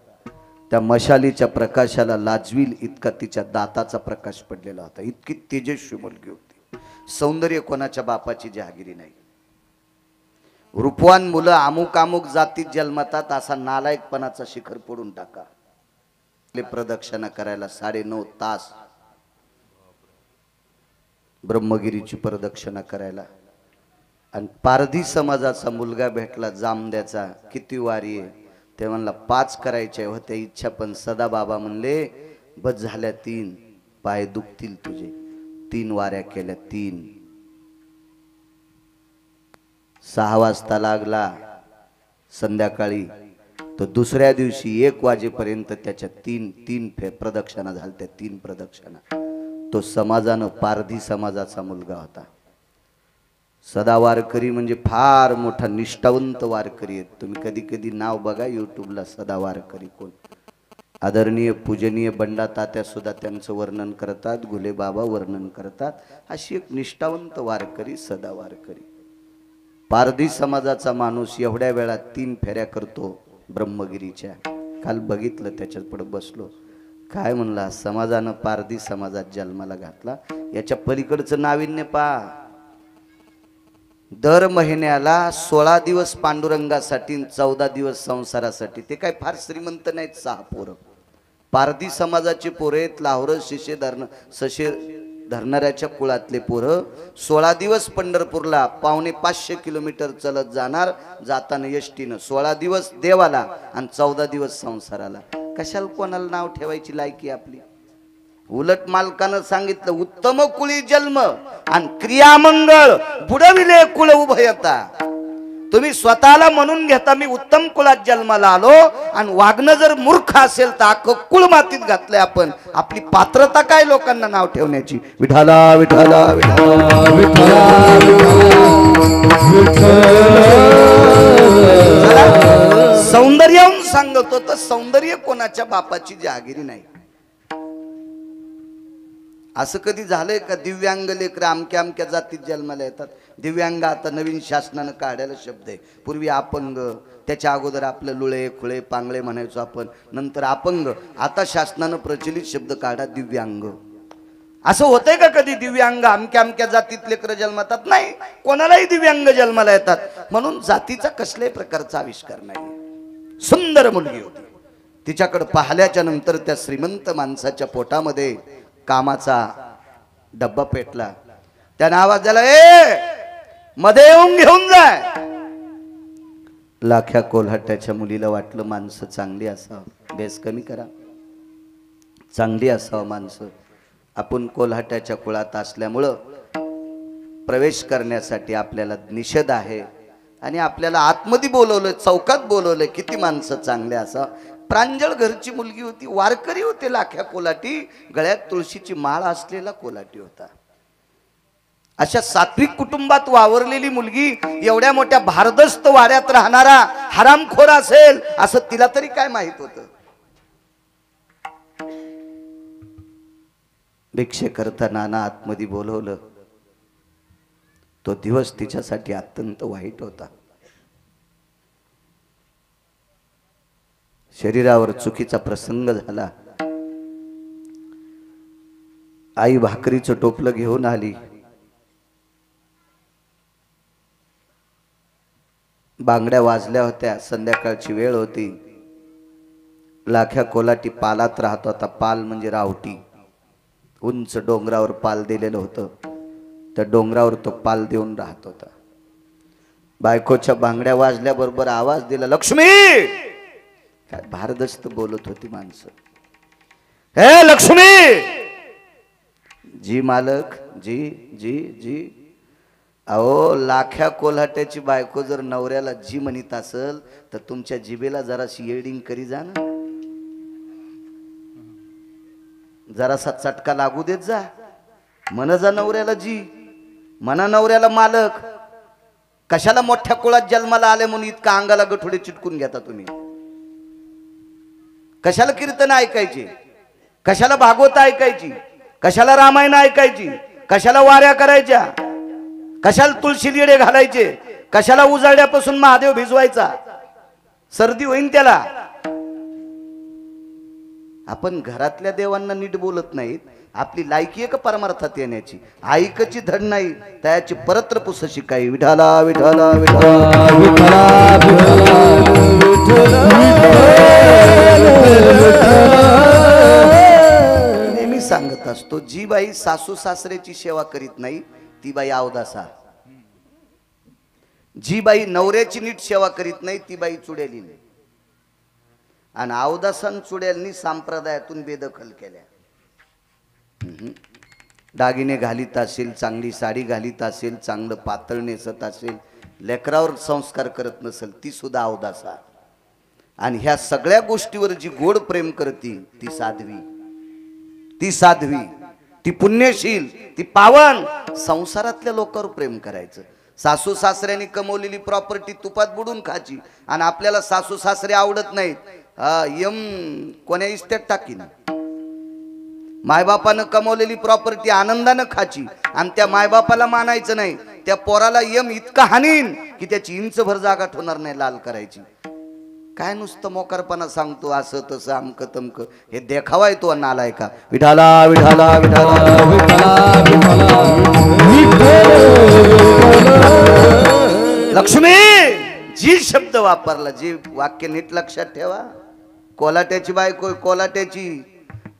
त्या मशालीच्या प्रकाशाला लाजवील इतका तिच्या दाताचा प्रकाश पडलेला होता. इतकी तेजस्वी मुलगी होती. सौंदर्य कोणाच्या बापाची जहागिरी नाही. रूपवान मुलं अमुक अमुक जातीत जन्मतात असा नालायकपणाचा शिखर पडून टाका. प्रदक्षिणा करायला 9.5 तास ब्रह्मगिरीची प्रदक्षिणा करायला. आणि पारधी समाजाचा मुलगा भेटला जामद्याचा, किती वारी आहे ते म्हणला 5 करायच्या होत्या इच्छा, पण सदाबाबा म्हणले बस झाल्या 3, पाय दुखतील तुझे. 3 वाऱ्या केल्या. 3 6 वाजता लागला संध्याकाळी, तर दुसऱ्या दिवशी 1 वाजेपर्यंत त्याच्या 3 प्रदक्षिणा झाल्या. 3 प्रदक्षिणा. तो समाजानं पारधी समाजाचा मुलगा होता. सदा वारकरी म्हणजे फार मोठा निष्ठावंत वारकरी आहेत. तुम्ही कधी कधी नाव बघा युट्यूबला, सदा वारकरी कोण. आदरणीय पूजनीय बंडा तात्या सुद्धा त्यांचं वर्णन करतात, घुले बाबा वर्णन करतात. अशी एक निष्ठावंत वारकरी, सदा वारकरी. पारधी समाजाचा माणूस एवढ्या वेळात 3 फेऱ्या करतो ब्रह्मगिरीच्या. काल बघितलं, त्याच्यात पुढे बसलो. काय म्हणला, समाजानं पारधी समाजात जन्माला घातला, याच्या पलीकडचं नाविन्य पहा. दर महिन्याला 16 दिवस पांडुरंगासाठी, 14 दिवस संसारासाठी. ते काय फार श्रीमंत नाहीत, 6 पोरं. पारधी समाजाचे पोरं आहेत, लाहोर सशे धरणाऱ्याच्या कुळातले पोरं. 16 दिवस पंढरपूरला 550 किलोमीटर चलत जाणार, जाताना एसटीनं. 16 दिवस देवाला आणि 14 दिवस संसाराला. कशाला कोणाला नाव ठेवायची लायकी आपली? उलट मालकानं सांगितलं, उत्तम कुळी जन्म आणि क्रियामंगळ बुडविले कुळ उभयता. तुम्ही स्वतःला म्हणून घेता मी उत्तम कुळात जन्माला आलो, आणि वागणं जर मूर्ख असेल तर अख्खं कुळ मातीत घातलंय आपण. आपली पात्रता काय लोकांना नाव ठेवण्याची? विठाला विठाला विठाला सौंदर्याहून सांगतो तर सौंदर्य कोणाच्या बापाची जहागिरी नाही. असं कधी झालंय का दिव्यांग लेकर अमक्या अमक्या जातीत जन्माला येतात? दिव्यांग आता नवीन शासनानं काढायला शब्द आहे. पूर्वी अपंग, त्याच्या अगोदर आपलं लुळे खुळे पांगळे म्हणायचो आपण, नंतर अपंग. आता शासनानं प्रचलित शब्द काढा दिव्यांग. असं होतंय का कधी दिव्यांग अमक्या अमक्या जातीत लेकर जन्मातात? नाही, कोणालाही दिव्यांग जन्माला येतात. म्हणून जातीचा कसल्याही प्रकारचा आविष्कार नाही. सुंदर मुलगी होती. तिच्याकडे पाहिल्याच्या नंतर त्या श्रीमंत माणसाच्या पोटामध्ये कामाचा डब्बा पेटला. त्यानं आवाज दिला, ए मध्ये येऊन घेऊन जाय. लाख्या कोल्हाट्याच्या मुलीला वाटलं माणसं चांगली असावं, बेस कमी करा, चांगली असावं माणसं. आपण कोल्हाट्याच्या कुळात असल्यामुळं प्रवेश करण्यासाठी आपल्याला निषेध आहे, आणि आपल्याला आतमध्ये बोलवलं, चौकात बोलवलं. किती माणसं चांगले असावं. प्रांजळ घरची मुलगी होती, वारकरी होते लाख्या कोल्हाटी, गळ्यात तुळशीची माळ असलेला कोल्हाटी होता. अशा सात्विक कुटुंबात वावरलेली मुलगी एवढ्या मोठ्या भारदस्त वाड्यात राहणारा हरामखोर असेल असं तिला तरी काय माहित होतं? भिक्षे करता नाना आतमध्ये बोलवलं. तो दिवस तिच्यासाठी अत्यंत वाईट होता. शरीरावर चुकीचा प्रसंग झाला. आई भाकरीचं टोपलं घेऊन आली. बांगड्या वाजल्या होत्या, संध्याकाळची वेळ होती. लाख्या कोल्हाटी पालात राहत होता. पाल म्हणजे रावटी. उंच डोंगरावर पाल दिलेलं होतं. त्या डोंगरावर तो पाल देऊन राहत होता. बायकोच्या बांगड्या वाजल्याबरोबर आवाज दिला, लक्ष्मी. काय भारदस्त बोलत होती माणसं. हे लक्ष्मी. जी मालक, जी जी जी. अहो, लाख्या कोल्हाट्याची बायको जर नवऱ्याला जी म्हणत असेल तर तुमच्या जिभेला जराशी येडिंग करी जा ना, जरासा चटका लागू देत जा. म्हणा जा नवऱ्याला जी, म्हणा नवऱ्याला मालक. कशाला मोठ्या कुळात जन्माला आले म्हणून इतका अंगाला गठोडे चिटकून घेता तुम्ही? कशाला कीर्तन ऐकायची? कशाला भागवत ऐकायची? कशाला रामायण ऐकायची? कशाला वाऱ्या करायच्या? कशाला तुळशी लिडे घालायचे? कशाला उजाड्यापासून महादेव भिजवायचा? सर्दी होईन त्याला. आपण घरातल्या देवांना नीट बोलत नाहीत. आपली लायकी का परमार्थात येण्याची? ऐकची धड नाही त्याची परत्र पुस शिकाई. विठाला विठाला विठाला नेहमी सांगत असतो, जी बाई सासू सासऱ्याची सेवा करीत नाही ती बाई अवदासा. जी बाई नवऱ्याची नीट सेवा करीत नाही ती बाई चुडेली. आणि अवदासन चुड्यालनी संप्रदायातून बेदखल केल्या. दागिने घालीत असेल, चांगली साडी घालीत असेल, चांगलं पातळ नेसत असेल, लेकरावर संस्कार करत नसेल, ती सुद्धा अवदासा. आणि ह्या सगळ्या गोष्टीवर जी गोड प्रेम करती ती साध्वी, ती साध्वी, ती पुण्यशील, ती पावन. संसारातल्या लोकांवर प्रेम करायचं. सासू सासऱ्यांनी कमवलेली प्रॉपर्टी तुपात बुडून खायची, आणि आपल्याला सासू सासरे आवडत नाहीत हा यम कोण्या इस्त्यात टाकीन. मायबापानं कमवलेली प्रॉपर्टी आनंदानं खाची आणि त्या मायबापाला मानायचं नाही. त्या पोराला यम इतका हानीन की त्याची इंचभर जागा ठेवणार नाही लाल करायची. काय नुसतं मोकारपणा सांगतो असं तसं अमक तमक, हे देखावाय तो नालाय का. विठाला विठाला विठाला लक्ष्मी जी शब्द वापरला, जी वाक्य नीट लक्षात ठेवा. कोलाट्याची बायको कोलाट्याची,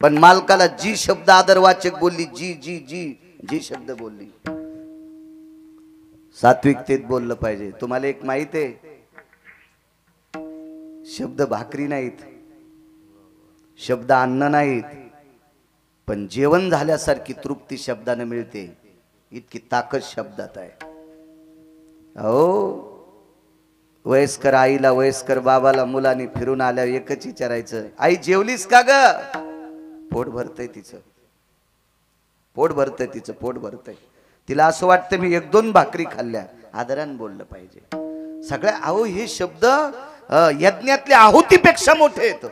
पण मालकाला जी शब्द आदरवाचक बोलली, जी जी जी जी शब्द बोलली, सात्विकतेत बोललं पाहिजे. तुम्हाला एक माहित आहे, शब्द भाकरी नाहीत, शब्द अन्न नाहीत, पण जेवण झाल्यासारखी तृप्ती शब्दाने मिळते. इतकी ताकद शब्दात आहे. अहो वयस्कर आईला वयस्कर बाबाला मुलांनी फिरून आल्यावर एकच विचारायचं, आई जेवलीस का ग. पोट भरतय तिचं, पोट भरतय तिचं, पोट भरतय. तिला असं वाटतं मी एक दोन भाकरी खाल्ल्या. आदराने बोललं पाहिजे. सगळ्या अहो हे शब्द यज्ञातल्या आहुतीपेक्षा मोठे आहेत.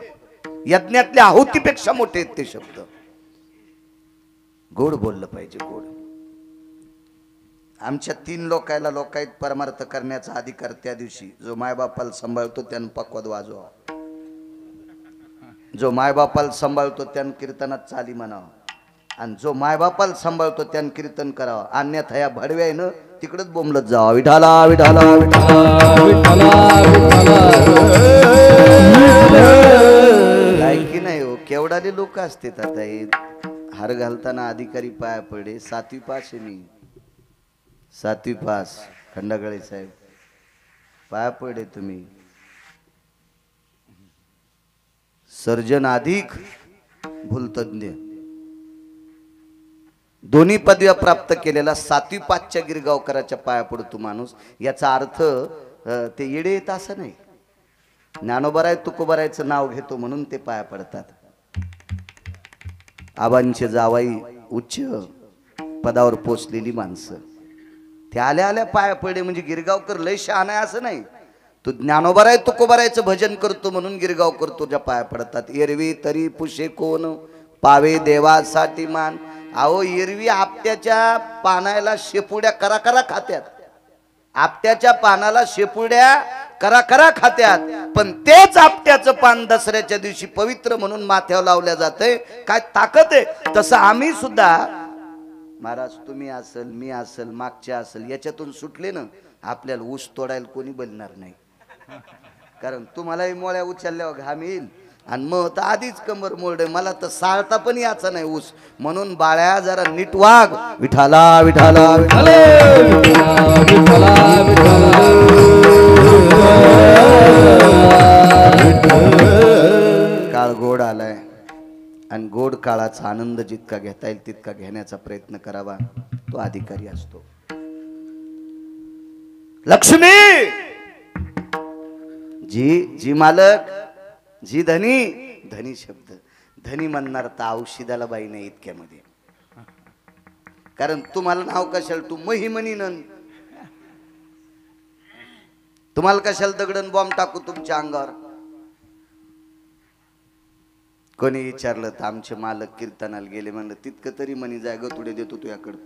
यज्ञातल्या आहुतीपेक्षा मोठे आहेत ते शब्द. गोड बोललं पाहिजे, गोड. आमच्या 3 लोकायत परमार्थ करण्याचा अधिकार त्या दिवशी. जो मायबापाला सांभाळतो त्यानं पक्वाद वाजवा, जो मायबापाला सांभाळतो त्यानं कीर्तनात चाली म्हणावं, आणि जो मायबापाला सांभाळतो त्यानं कीर्तन करावं. अन्यथा या भडव्यानं तिकडच बोंबलत जावा. विठाला विठाला लायकी नाही हो. केवढाले लोक असतात. आता हे हार घालताना अधिकारी पाया पडे. 7वी पास आहे मी, 7वी पास. खंडागळे साहेब पाया पडे तुम्ही. सर्जन अधिक भूलतज्ञ, दोन्ही पदव्या प्राप्त केलेला 7वी पासच्या गिरगावकराच्या पाया पडतो माणूस. याचा अर्थ ते येडे येत असं नाही. ज्ञानोबराय तुकोबरायचं नाव घेतो म्हणून ते पाया पडतात. आबांचे जावाई उच्च पदावर पोचलेली माणसं ते आल्या आल्या पाया पडे म्हणजे गिरगावकर लय शहाणा आहे असं नाही. तू ज्ञानोबराय तुकोबरायचं भजन करतो म्हणून गिरगावकर तुझ्या पाया पडतात. एरवी तरी पुशे कोण पावे देवासाठी मान. अहो एरवी आपट्याच्या पानाला शेपुड्या करा करा खात्यात. आपट्याच्या पानाला शेपुड्या करा करा खात्यात, पण तेच आपट्याचं पान दसऱ्याच्या दिवशी पवित्र म्हणून माथ्यावर लावल्या जाते. काय ताकद आहे. तसं आम्ही सुद्धा महाराज तुम्ही असल मी असल मागच्या असल याच्यातून सुटले ना, आपल्याला ऊस तोडायला कोणी बोलणार नाही. कारण तुम्हालाही मोळ्या उचलल्यावर घाम येईल आणि मग तर आधीच कंबर मोरडे. मला तर साळता पण याचा नाही ऊस. म्हणून बाळ्या जरा नीट वाग. विठाला विठाला काळ गोड आलाय आणि गोड काळाचा आनंद जितका घेता येईल तितका घेण्याचा प्रयत्न करावा. तो अधिकारी असतो. लक्ष्मी जी जी मालक, जी धनी. धनी शब्द धनी म्हणणार तर औषधाला बाई नाही इतक्यामध्ये. कारण तुम्हाला नाव कशाला तू महिमनी नन, तुम्हाला कशाला दगडन बॉम्ब टाकू तुमच्या अंगावर. कोणी विचारलं तर आमचे मालक कीर्तनाला गेले म्हणलं तितकं तरी मनी जाय ग तुडे देतो तुझ्याकडं,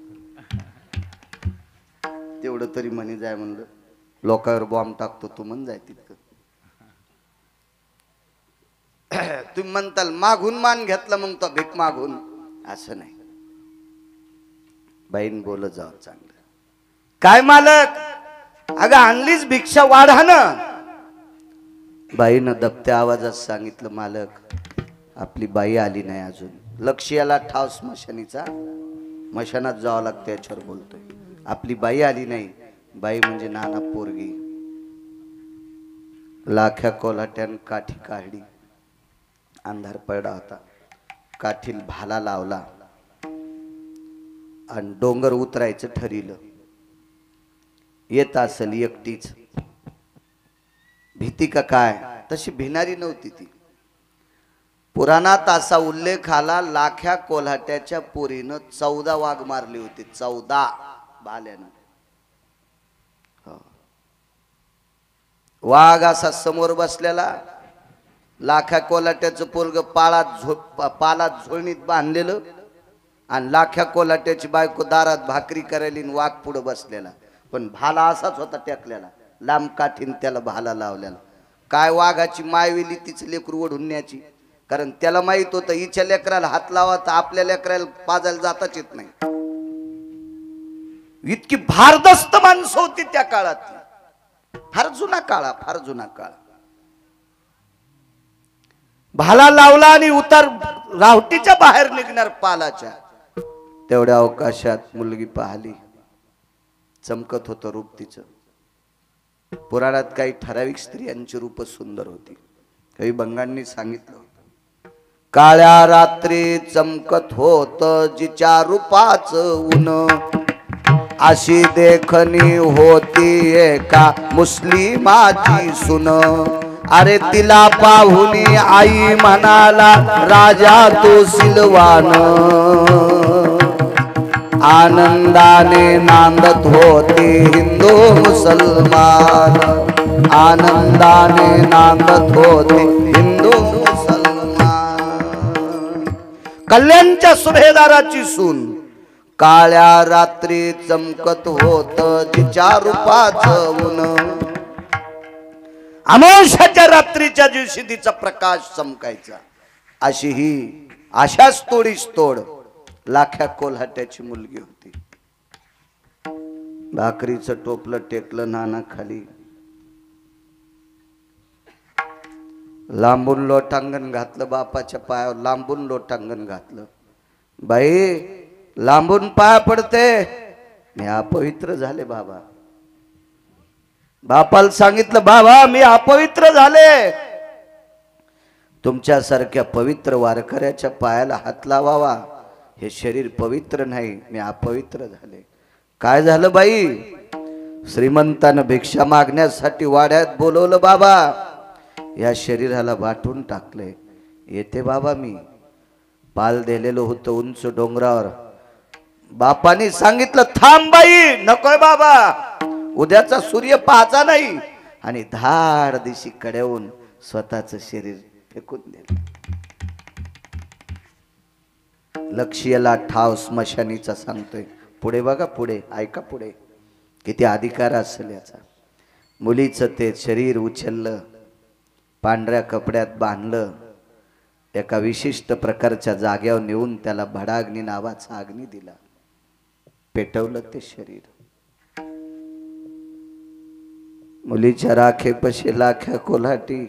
तेवढं तरी मनी जाय म्हणलं. लोकांवर बॉम्ब टाकतो तू म्हण जाय तितकं. तुम्ही म्हणताल मागून मान घेतला मग तो भीक मागून, असं नाही. बाईन बोलत जाव चांगलं. काय मालक, अगं आणलीच भिक्षा वाढा ना. बाईनं दबत्या आवाजात सांगितलं मालक आपली बाई आली नाही अजून. लक्ष याला ठाव स्मशानीचा, मशानात जावं लागतं याच्यावर बोलतोय. आपली बाई आली नाही. बाई म्हणजे नाना पोरगी. लाख्या कोल्हाट्यान काठी काढली. अंधार पडला होता. काठील भाला लावला आणि डोंगर उतरायचं ठरिलं. येत असेल एकटीच. भीती का काय, तशी भिणारी नव्हती ती. पुराणात असा उल्लेख आला लाख्या कोल्हाट्याच्या पोरीनं 14 वाघ मारली होती. 14 बाल्यानं. वाघ असा समोर बसलेला लाख्या कोलाट्याचं पोरग पालात झोळणीत बांधलेलं आणि लाख्या कोलाट्याची बायको दारात भाकरी करायली आणि वाघ पुढे बसलेला, पण भाला असाच होता टेकलेला, लांब काठीन त्याला भाला लावलेला. काय वाघाची मायवेली तिचं लेकरू ओढून न्यायची, कारण त्याला माहित होतं हिच्या लेकराला हात लावा तर आपल्या लेकराला पाजायला जाताच येत नाही. इतकी भारदस्त माणसं होती त्या काळात. फार जुना काळ, फार जुना काळ. भाला लावला आणि उतार रावटीच्या बाहेर निघणार पालाच्या. तेवढ्या अवकाशात मुलगी पाहिली, चमकत होतं रूप तिचं. पुराणात काही ठराविक स्त्रियांची रूप सुंदर होती. काही बंगांनी सांगितलं होतं, काळ्या रात्री चमकत होत जिच्या रूपाचं ऊन, अशी देखणी होती एका मुस्लिमाची सुन. अरे तिला पाहुनी आई म्हणाला राजा तो सिलवान, आनंदाने नांदत होते हिंदू मुसलमान, आनंदाने नांदत होते हिंदू मुसलमान. कल्याणच्या सुभेदाराची सून काळ्या रात्री चमकत होत जिच्या रूपाचं ऊन, अमावस्याच्या रात्रीच्या दिवशी तिचा प्रकाश चमकायचा. अशी ही अशाच तोडीस तोड लाख्या कोल्हाट्याची मुलगी होती. भाकरीचं टोपलं टेकलं नाना खाली, लांबून लोटांगण घातलं बापाच्या पायावर, लांबून लोटांगण घातलं. बाई लांबून पाया पडते, मी अपवित्र झाले बाबा. बापाला सांगितलं, बाबा मी अपवित्र झाले. तुमच्यासारख्या पवित्र वारकऱ्याच्या पायाला हात लावावा, हे शरीर पवित्र नाही, मी अपवित्र झाले. काय झालं बाई? श्रीमंतानं भिक्षा मागण्यासाठी वाड्यात बोलवलं बाबा, या शरीराला वाटून टाकले. येते बाबा मी. पाल दिलेलं होतं उंच डोंगरावर. बापाने सांगितलं, थांब बाई, नकोय बाबा, उद्याचा सूर्य पाहायचा नाही. आणि धाड दिशी कड्यावून स्वतःच शरीर फेकून दिलं. लक्ष्याला ठाव स्मशानीचा सांगतोय. पुढे बघा, पुढे ऐका, पुढे किती अधिकार असेल याचा. मुलीचं ते शरीर उचललं, पांढऱ्या कपड्यात बांधलं, एका विशिष्ट प्रकारच्या जाग्यावर नेऊन त्याला भडाग्नी नावाचा अग्नी दिला, पेटवलं ते शरीर. मुलीच्या राखेपाशी लाख्या कोल्हाटी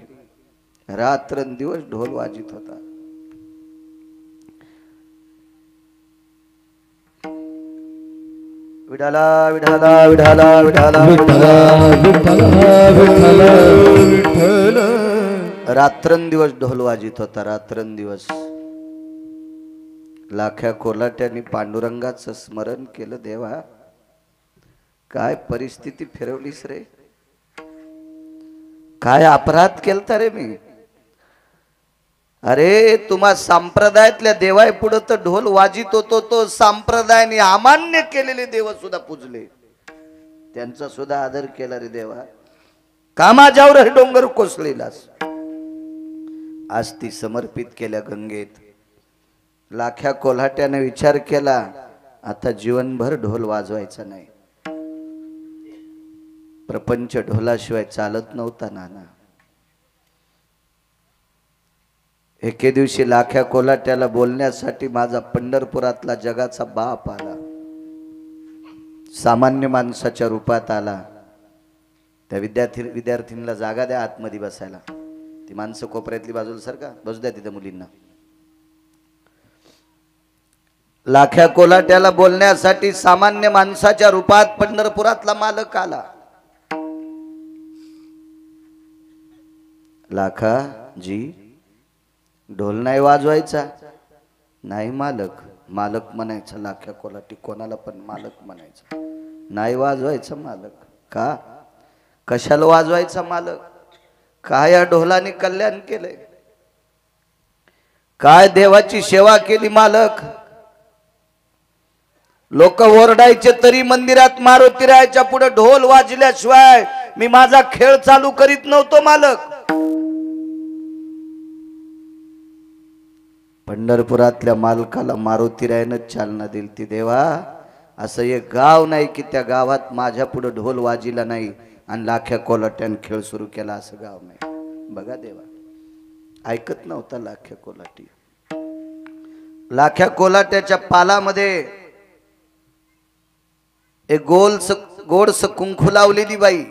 रात्रंदिवस ढोल वाजित होता. विठाला विठाला विठाला विठाला विठाला, रात्रंदिवस ढोल वाजित होता, रात्रंदिवस. लाख्या कोल्हाट्याने पांडुरंगाचं स्मरण केलं. देवा काय परिस्थिती फिरवलीस रे, काय अपराध केलता रे मी. अरे तुम्हा संप्रदायातल्या देवाय पुढे तर ढोल वाजित होतो, तो संप्रदायाने अमान्य केलेले देव सुद्धा पूजले, त्यांचा सुद्धा आदर केला रे देवा. कामाजावर हे डोंगर कोसळीलास. आज ती समर्पित केल्या गंगेत. लाख्या कोल्हाट्याने विचार केला, आता जीवनभर ढोल वाजवायचा नाही. प्रपंच ढोलाशिवाय चालत नव्हता नाना. एके दिवशी लाख्या कोल्हाट्याला बोलण्यासाठी माझा पंढरपुरातला जगाचा बाप आला. सामान्य माणसाच्या रूपात आला. त्या विद्यार्थींना जागा द्या आतमध्ये बसायला. ती माणसं कोपऱ्यातली बाजूला सारखा बसू द्या तिथे मुलींना. लाख्या कोल्हाट्याला बोलण्यासाठी सामान्य माणसाच्या रूपात पंढरपुरातला मालक आला. लाखा जी, ढोल नाही वाजवायचा. नाही मालक. मालक म्हणायचा लाख्या कोल्हाटी, कोणाला पण मालक म्हणायचा. नाही वाजवायचा मालक. का? कशाला वाजवायचा मालक? काय या ढोलाने कल्याण केलंय, काय देवाची सेवा केली मालक. लोक ओरडायचे तरी मंदिरात मारुतीरायाच्या पुढे ढोल वाजल्याशिवाय मी माझा खेळ चालू करीत नव्हतो मालक. पंढरपुरातल्या मालकाला मारुतीरायनच चालना दिली ती. देवा, असं एक गाव नाही की त्या गावात माझ्या पुढे ढोल वाजिला नाही आणि लाख्या कोलाट्यान खेळ सुरू केला, असं गाव नाही. बघा देवा, ऐकत नव्हता लाख्या कोलाटी. लाख्या कोलाट्याच्या पालामध्ये एक गोडस कुंकू लावलेली बाई,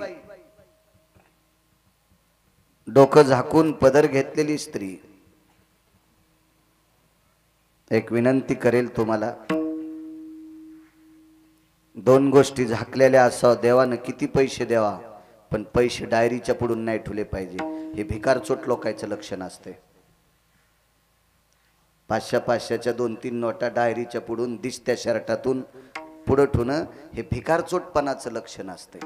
डोकं झाकून पदर घेतलेली स्त्री. एक विनंती करेल तुम्हाला, दोन गोष्टी झाकलेल्या असावं. देवानं किती पैसे द्यावा, पण पैसे डायरीच्या पुढून नाही ठेवले पाहिजे. हे भिकारचोट लोकांचं लक्षण असते. 500-500च्या 2-3 नोटा डायरीच्या पुढून दिसत्या शर्टातून पुढं ठेवणं हे भिकारचोटपणाचं लक्षण असते.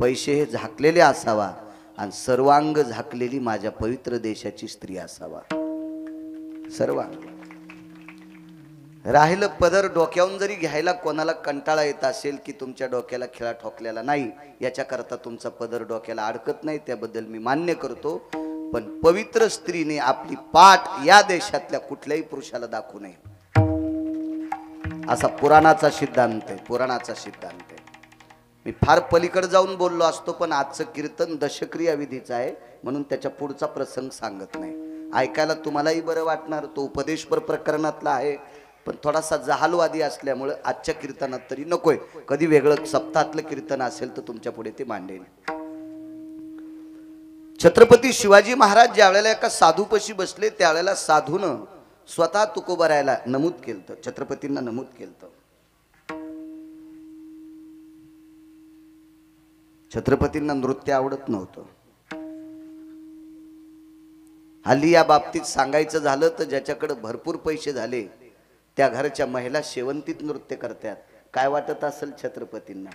पैसे हे झाकलेले असावा आणि सर्वांग झाकलेली माझ्या पवित्र देशाची स्त्री असावा. सर्वांग राहिलं पदर डोक्यावरून जरी घ्यायला कोणाला कंटाळा येत असेल की तुमच्या डोक्याला खिळा ठोकलेला नाही, याच्याकरता तुमचा पदर डोक्याला अडकत नाही, त्याबद्दल मी मान्य करतो. पण पवित्र स्त्रीने आपली पाठ या देशातल्या कुठल्याही पुरुषाला दाखवू नये, असा पुराणाचा सिद्धांत आहे. पुराणाचा सिद्धांत आहे. मी फार पलीकडे जाऊन बोललो असतो, पण आजचं कीर्तन दशक्रिया विधीचं आहे म्हणून त्याच्या पुढचा प्रसंग सांगत नाही. ऐकायला तुम्हालाही बरं वाटणार, तो उपदेशपर प्रकरणातला आहे, पण थोडासा जहालवादी असल्यामुळे आजच्या कीर्तनात तरी नकोय. कधी वेगळं सप्ताहातलं कीर्तन असेल तर तुमच्या पुढे ते मांडेल. छत्रपती शिवाजी महाराज ज्या वेळेला एका साधूपाशी बसले, त्यावेळेला साधूनं स्वतः तुकोबारायला नमूद केलं, छत्रपतींना नमूद केलं. छत्रपतींना नृत्य आवडत नव्हतं. हल्ली या बाबतीत सांगायचं झालं तर ज्याच्याकडे भरपूर पैसे झाले त्या घरच्या महिला शेवंतीत नृत्य करतात. काय वाटत असेल छत्रपतींना,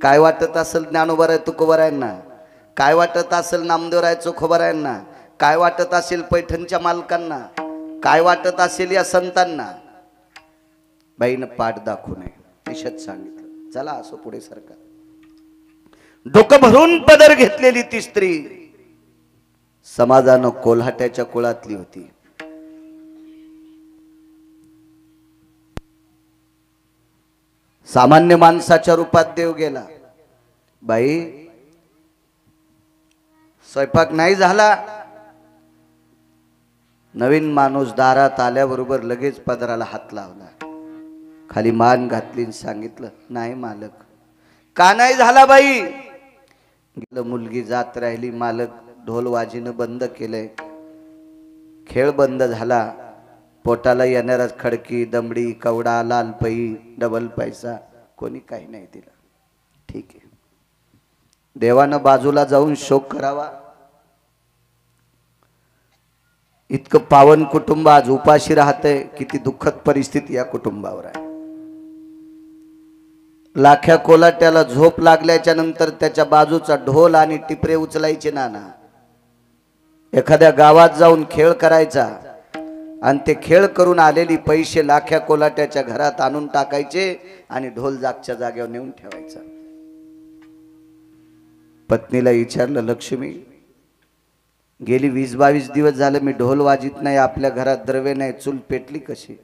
काय वाटत असेल ज्ञानोबाराय तुकोबारायांना, काय वाटत असेल नामदेवराय चोखोबारायांना, काय वाटत असेल पैठणच्या मालकांना, काय वाटत असेल या संतांना. बाईनं पाठ दाखवू नये, निषेध सांगितलं. चला असो पुढे सरकार. डोकं भरून पदर घेतलेली ती स्त्री समाजानं कोल्हाट्याच्या कुळातली होती. सामान्य माणसाच्या रूपात देव गेला. बाई, स्वयंपाक नाही झाला. नवीन माणूस दारात आल्याबरोबर लगेच पदराला हात लावला, खाली मान घातली, सांगितलं नाही मालक. का नाही झाला बाई? मुलगी जात राहिली मालक, ढोल वाजीनं बंद केलंय, खेळ बंद झाला. पोटाला येणारा खडकी, दमडी, कवडा, लाल पई, डबल पैसा कोणी काही नाही दिला. ठीक आहे, देवानं बाजूला जाऊन शोक करावा. इतकं पावन कुटुंब आज उपाशी राहतंय. किती दुःखद परिस्थिती या कुटुंबावर आहे. लाख्या कोलाट्याला झोप लागल्याच्या नंतर त्याच्या बाजूचा ढोल आणि टिपरे उचलायचे नाना. एखाद्या गावात जाऊन खेळ करायचा आणि ते खेळ करून आलेली पैसे लाख्या कोलाट्याच्या घरात आणून टाकायचे आणि ढोल जागच्या जागेवर नेऊन ठेवायचा. पत्नीला विचारलं, लक्ष्मी, गेली 20-22 दिवस झाले मी ढोल वाजित नाही, आपल्या घरात द्रव्य नाही, चूल पेटली कशी?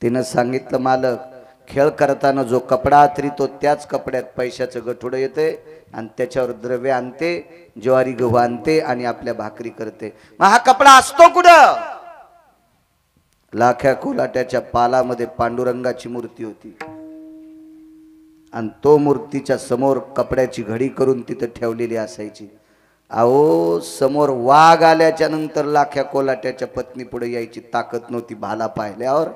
तिनं सांगितलं, मालक, खेळ करताना जो कपडा आथरीतो त्याच कपड्यात पैशाचं गठुडं येते आणि त्याच्यावर द्रव्य आणते, ज्वारी गहू आणते आणि आपल्या भाकरी करते. मग हा कपडा असतो कुठं? लाख्या कोलाट्याच्या पालामध्ये पांडुरंगाची मूर्ती होती आणि तो मूर्तीच्या समोर कपड्याची घडी करून तिथं ठेवलेली असायची. अहो, समोर वाघ आल्याच्या नंतर लाख्या कोलाट्याच्या पत्नी पुढे यायची ताकद नव्हती. भाला पाहिल्यावर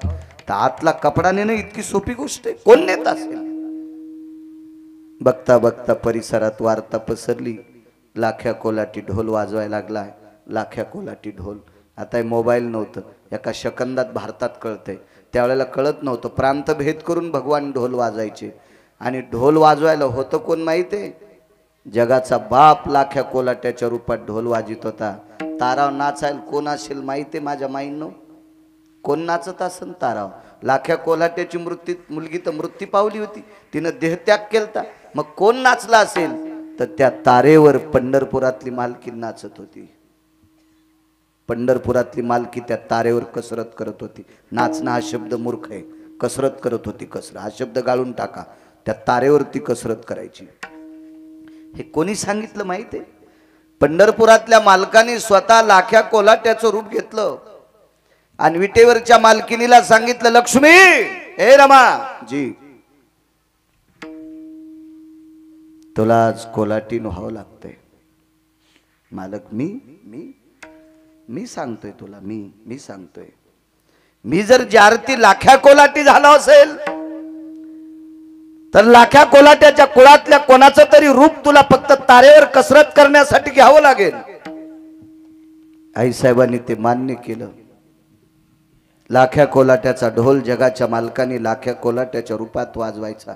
तर आतला कपडा नेणं इतकी सोपी गोष्ट आहे, कोण नेत असेल? बघता बघता परिसरात वार्ता पसरली, लाख्या कोलाटी ढोल वाजवायला लागलाय. लाख्या कोलाटी ढोल. आता मोबाईल नव्हतं, एका सेकंदात भारतात कळतंय. त्यावेळेला कळत नव्हतं, प्रांतभेद करून भगवान ढोल वाजायचे. आणि ढोल वाजवायला होतं कोण माहिती आहे? जगाचा बाप लाख्या कोलाट्याच्या रूपात ढोल वाजित होता. ताराव नाचायला कोण असेल माहिती आहे माझ्या माईंनो? कोण नाचत असेल? ताराव. लाख्या कोलाट्याची मुलगी तर मृत्यू पावली होती, तिनं देहत्याग केलता. मग कोण नाचला असेल तर त्या तारेवर पंढरपुरातली मालकीण नाचत होती. पंढरपुरातली मालकी त्या तारेवर कसरत करत होती. नाचणं हा शब्द मूर्ख आहे. कसरत करत होती. कसरत हा शब्द गाळून टाका. त्या तारेवरती कसरत करायची. हे कोणी सांगितलं माहिती आहे? पंढरपुरातल्या मालकाने स्वतः लाख्या कोलाट्याचं रूप घेतलं आणि विटेवरच्या मालकिनीला सांगितलं, लक्ष्मी हे रमा जी, तुला आज कोलाटीन व्हावं लागतंय. मालक मी मी मी सांगतोय तुला, मी सांगतोय. मी जर जारती लाख्या कोलाटी झाला असेल तर लाख्या कोलाट्याच्या कुळातल्या कोणाचं तरी रूप तुला फक्त तारेवर कसरत करण्यासाठी घ्यावं लागेल. आईसाहेबांनी ते मान्य केलं. लाख्या कोलाट्याचा ढोल जगाच्या मालकाने लाख्या कोलाट्याच्या रूपात वाजवायचा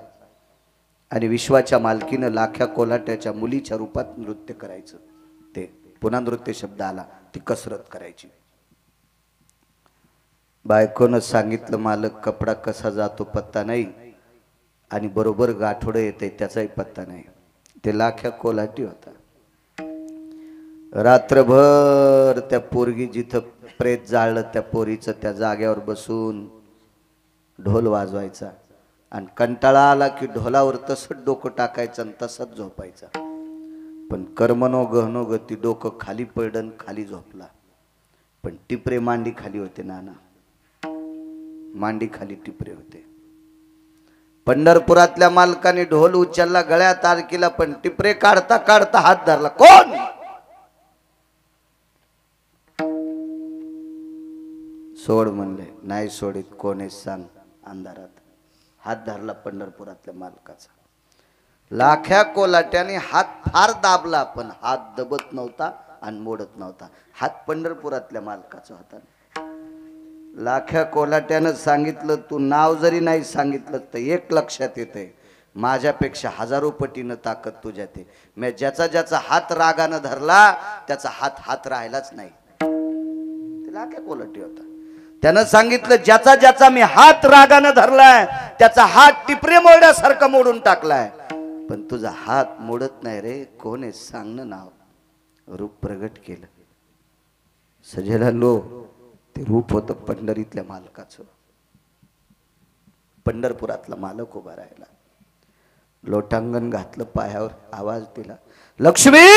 आणि विश्वाच्या मालकीनं लाख्या कोलाट्याच्या मुलीच्या रूपात नृत्य करायचं. ते पुन्हा नृत्य शब्द आला, ती कसरत करायची. बायकोनं सांगितलं, मालक कपडा कसा जातो पत्ता नाही आणि बरोबर गाठोडं येते त्याचाही पत्ता नाही. ते लाख्या कोलाटी होता. रात्रभर त्या पोरगी जिथं प्रेत जाळलं त्या पोरीचं त्या जाग्यावर बसून ढोल वाजवायचा आणि कंटाळा आला की ढोलावर तसंच डोकं टाकायचं आणि तसंच झोपायचा. पण कर्मनो गहनो गती, डोकं खाली पडलं खाली झोपला. पण टिपरे मांडी खाली होते. नाना मांडी खाली टिपरे होते. पंढरपुरातल्या मालकाने ढोल उचलला, गळ्यात तार केला, पण टिपरे काढता काढता हात धरला. कोण? सोड म्हणले. नाही सोडित. कोण आहे सांग? अंधारात हात धरला पंढरपुरातल्या मालकाचा. लाख्या कोलाट्याने हात फार दाबला पण हात दबत नव्हता आणि मोडत नव्हता. हात पंढरपुरातल्या मालकाचा होता. लाख्या कोलाट्यानं सांगितलं, तू नाव जरी नाही सांगितलं तर एक लक्षात येतंय, माझ्यापेक्षा हजारो पटीनं ताकद तुझ्यात आहे. मी ज्याचा ज्याचा हात रागानं धरला त्याचा हात हात राहिलाच नाही. ते लाख्या कोलाटी होता. त्यानं सांगितलं, ज्याचा ज्याचा मी हात रागानं धरलाय त्याचा हात टिपरे मोडण्यासारखं मोडून टाकलाय. पण तुझा हात मोडत नाही रे. कोण आहे सांगणं नाव. रूप प्रगट केलं. सजेला लो ते रूप होतं पंढरीतल्या मालकाचं. पंढरपुरातला मालक उभा राहिला. लोटांगण घातलं पायावर, आवाज दिला, लक्ष्मी.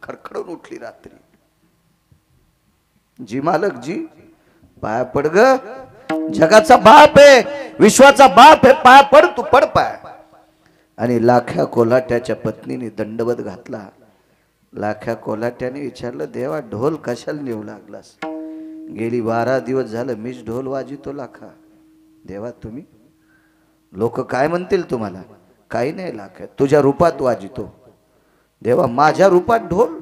खडखडून उठली रात्री. जी मालक जी, पाया पड ग. जगाचा बाप आहे, विश्वाचा बाप आहे, पाया पड. तू पड पाय. आणि लाख्या कोलाट्याच्या पत्नीने दंडवत घातला. लाख्या कोलाट्याने विचारलं, देवा ढोल कशाला नेऊ लागलास? गेली 12 दिवस झालं मीच ढोल वाजितो लाखा. देवा तुम्ही, लोक काय म्हणतील तुम्हाला? काही नाही लाख्या, तुझ्या रूपात वाजितो. देवा माझ्या रूपात ढोल?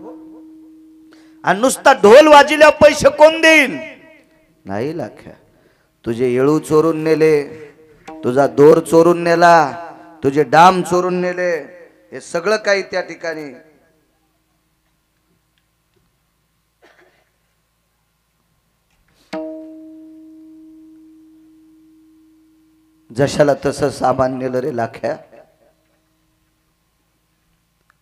आणि नुसता ढोल वाजिल्यावर पैसे कोण देईल? नाही लाख्या, तुझे येळू चोरून नेले, तुझा दोर चोरून नेला, तुझे डाम चोरून नेले, हे सगळं काही त्या ठिकाणी. जशाला तसं सामान नेलं रे लाख्या.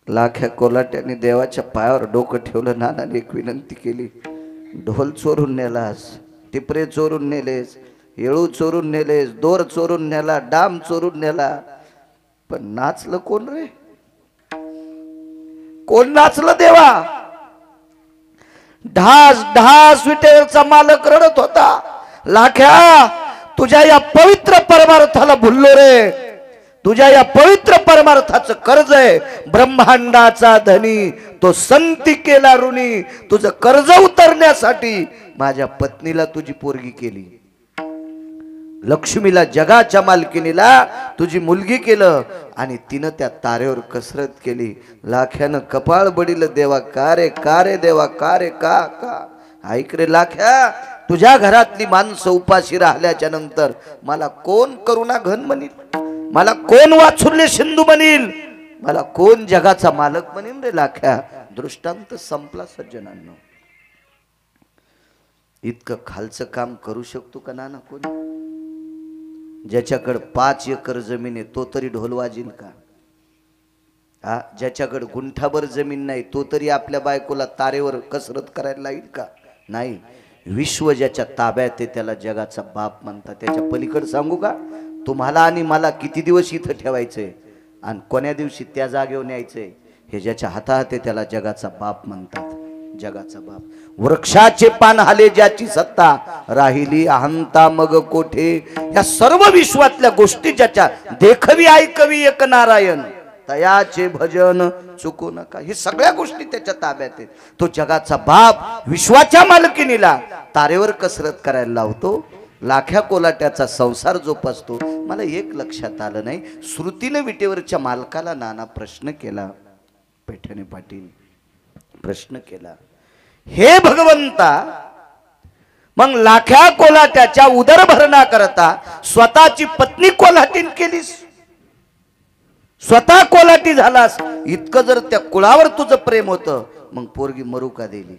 लाख्या कोलाट्याने देवाच्या पायावर डोकं ठेवलं. नानाने एक विनंती केली, ढोल चोरून नेलास, टिपरे चोरून नेलेस, येळू चोरून नेलेस, दोर चोरून नेला, डाम चोरून नेला, पण नाचलं कोण रे? कोण नाचलं देवा? ढास ढास विटेवरचा मालक रडत होता. लाख्या, तुझ्या या पवित्र परमार्थाला भुललो रे. तुझ्या या पवित्र परमार्थाचं कर्ज आहे. ब्रह्मांडाचा धनी तो संती केला ऋणी. तुझं कर्ज उतरण्यासाठी माझ्या पत्नीला तुझी पोरगी केली, लक्ष्मीला जगाच्या मालकिनीला तुझी मुलगी केलं आणि तिनं त्या तारेवर कसरत केली. लाख्यानं कपाळ बडीलं, देवा का रे, का रे देवा, का रे, का का. ऐक रे लाख्या, तुझ्या घरातली माणसं उपाशी राहिल्याच्या नंतर मला कोण करुणा घन म्हणील? मला कोण वात्सल्य सिंधू म्हणील? मला कोण जगाचा मालक म्हणेल रे लाख्या? दृष्टांत संपला सज्जनांनो. इतकं खालचं काम करू शकतो का नाना कोणी? ज्याच्याकडे 5 एकर जमीन आहे तो तरी ढोल वाजील का? ज्याच्याकडे गुंठाभर जमीन नाही तो तरी आपल्या बायकोला तारेवर कसरत करायला लागेल का? नाही, विश्व ज्याच्या ताब्यात आहे त्याला जगाचा बाप म्हणतात. त्याच्या पलीकडे सांगू का, तुम्हाला आणि मला किती दिवस इथं ठेवायचंय आणि कोण्या दिवशी त्या जागेवर न्यायचंय हे ज्याच्या हातात आहे त्याला जगाचा बाप म्हणतात. जगाचा बाप. वृक्षाचे पान हाले ज्याची सत्ता, राहिली अहंता मग कोठे. या सर्व विश्वातल्या गोष्टी ज्याच्या देखवी ऐकवी एक नारायण, तयाचे भजन चुकू नका. हे सगळ्या गोष्टी त्याच्या ताब्यात आहेत. तो जगाचा बाप विश्वाच्या मालकीनीला तारेवर कसरत करायला लावतो, लाख्या कोलाट्याचा संसार जोपासतो. मला एक लक्षात आलं नाही, श्रुतीने विटेवरच्या मालकाला नाना प्रश्न केला. पैठणे पाटील प्रश्न केला, हे भगवंता, मग लाख्या कोलाट्याच्या उदरभरणा करता स्वतःची पत्नी कोल्हाटीन केलीस, स्वतः कोल्हाटी झालास. इतकं जर त्या कुळावर तुझं प्रेम होतं, मग पोरगी मरू का दिली?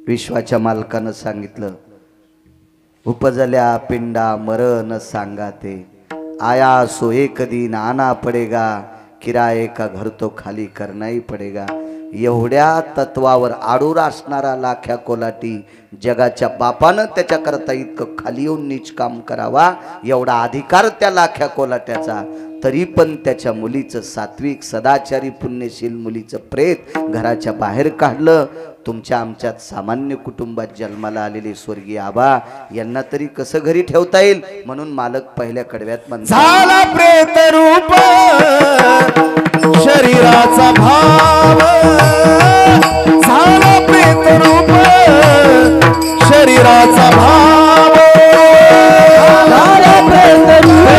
विश्वाच्या मालकानं सांगितलं, उपजल्या पिंडा मरण सांगाते, आया सो एक दिन आना पडेगा, किराये का घर तो खाली करनाही पडेगा. एवढ्या तत्वावर आडूर असणारा लाख्या कोलाटी जगाच्या बापानं त्याच्याकरता इतकं खाली येऊन नीच काम करावा एवढा अधिकार त्या लाख्या कोलाट्याचा. तरी पण त्याच्या मुलीचं सात्विक सदाचारी पुण्यशील मुलीचं प्रेत घराच्या बाहेर काढलं. तुमच्या आमच्यात सामान्य कुटुंबात जन्माला आलेले स्वर्गीय आबा यांना तरी कसं घरी ठेवता येईल, म्हणून मालक पहिल्या कडव्यात म्हणतात,
झाला प्रेत रूप शरीराचा भाव, झाला प्रेत रूप शरीराचा भाव, झाला प्रेत रूप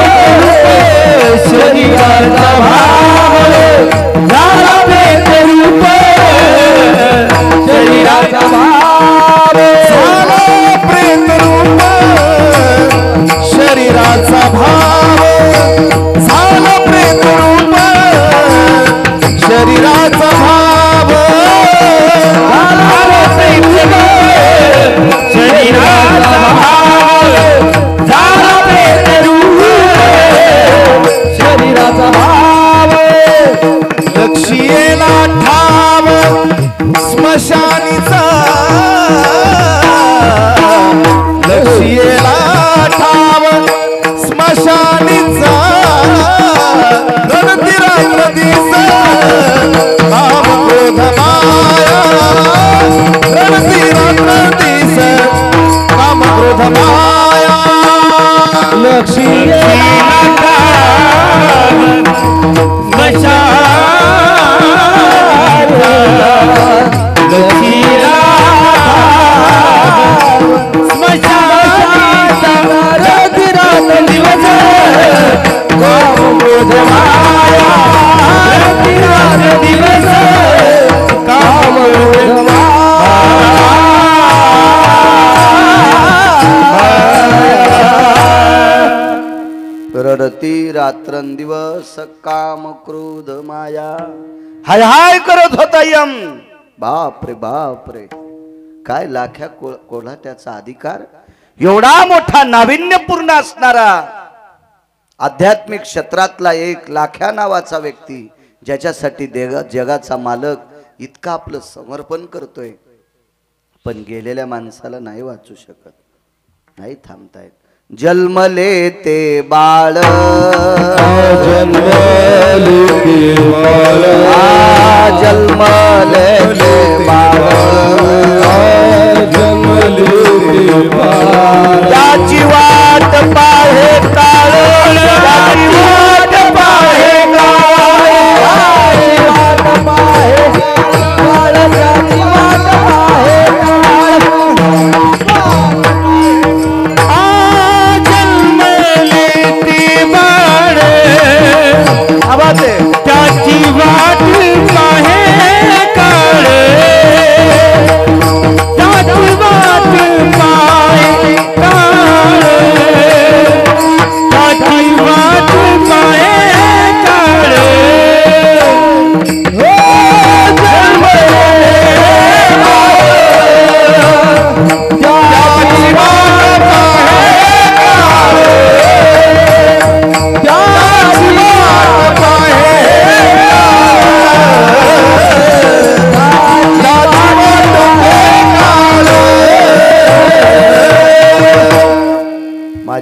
शरीराचा भाव, झाला प्रेत रूप शरीराचा भाव, झाला प्रेत रूप शरीराचा भाव, झाला प्रेत रूप शरीराचा भाव, झाला प्रेत रूप शरीराचा भाव, झाला प्रेत रूप शरीराचा भाव. लक्षियेला ठाव स्मशानीचा, लक्षियेला ठाव स्मशानीचा, रणतीरात्मतीस काम क्रोध माया, रणतीरात्मतीस काम क्रोध माया. लक्षियेला ठाव स्मशानीचा, लक्षियेला स्मशानीचा, रणतीरात्मतीस काम क्रोध माया, दिवस काम
रडती रात्रंदिवस काम क्रोध माया. हाय हाय करत होता यम. बाप रे बाप रे, काय लाख्या कोल्हाट्याचा अधिकार. एवढा मोठा नाविन्यपूर्ण असणारा आध्यात्मिक क्षेत्रातला एक लाख्या नावाचा व्यक्ती ज्याच्यासाठी जगाचा मालक इतका आपलं समर्पण करतोय, पण गेलेल्या माणसाला नाही वाचू शकत, नाही थांबतायत. जन्मले ते बाळ,
जन्मले ते बाळ,
जन्मले ते बाळ,
जन्मले ते बाळ,
त्याची वाट पाहे काळ, त्याची वाट पाहे काळ, वाट पाहे काळ, त्याची वाट पाहे काळ.
जन्मले ते बाळ,
आवाज आहे.
त्याची वाट पाहे काळ, त्याची वाट पाहे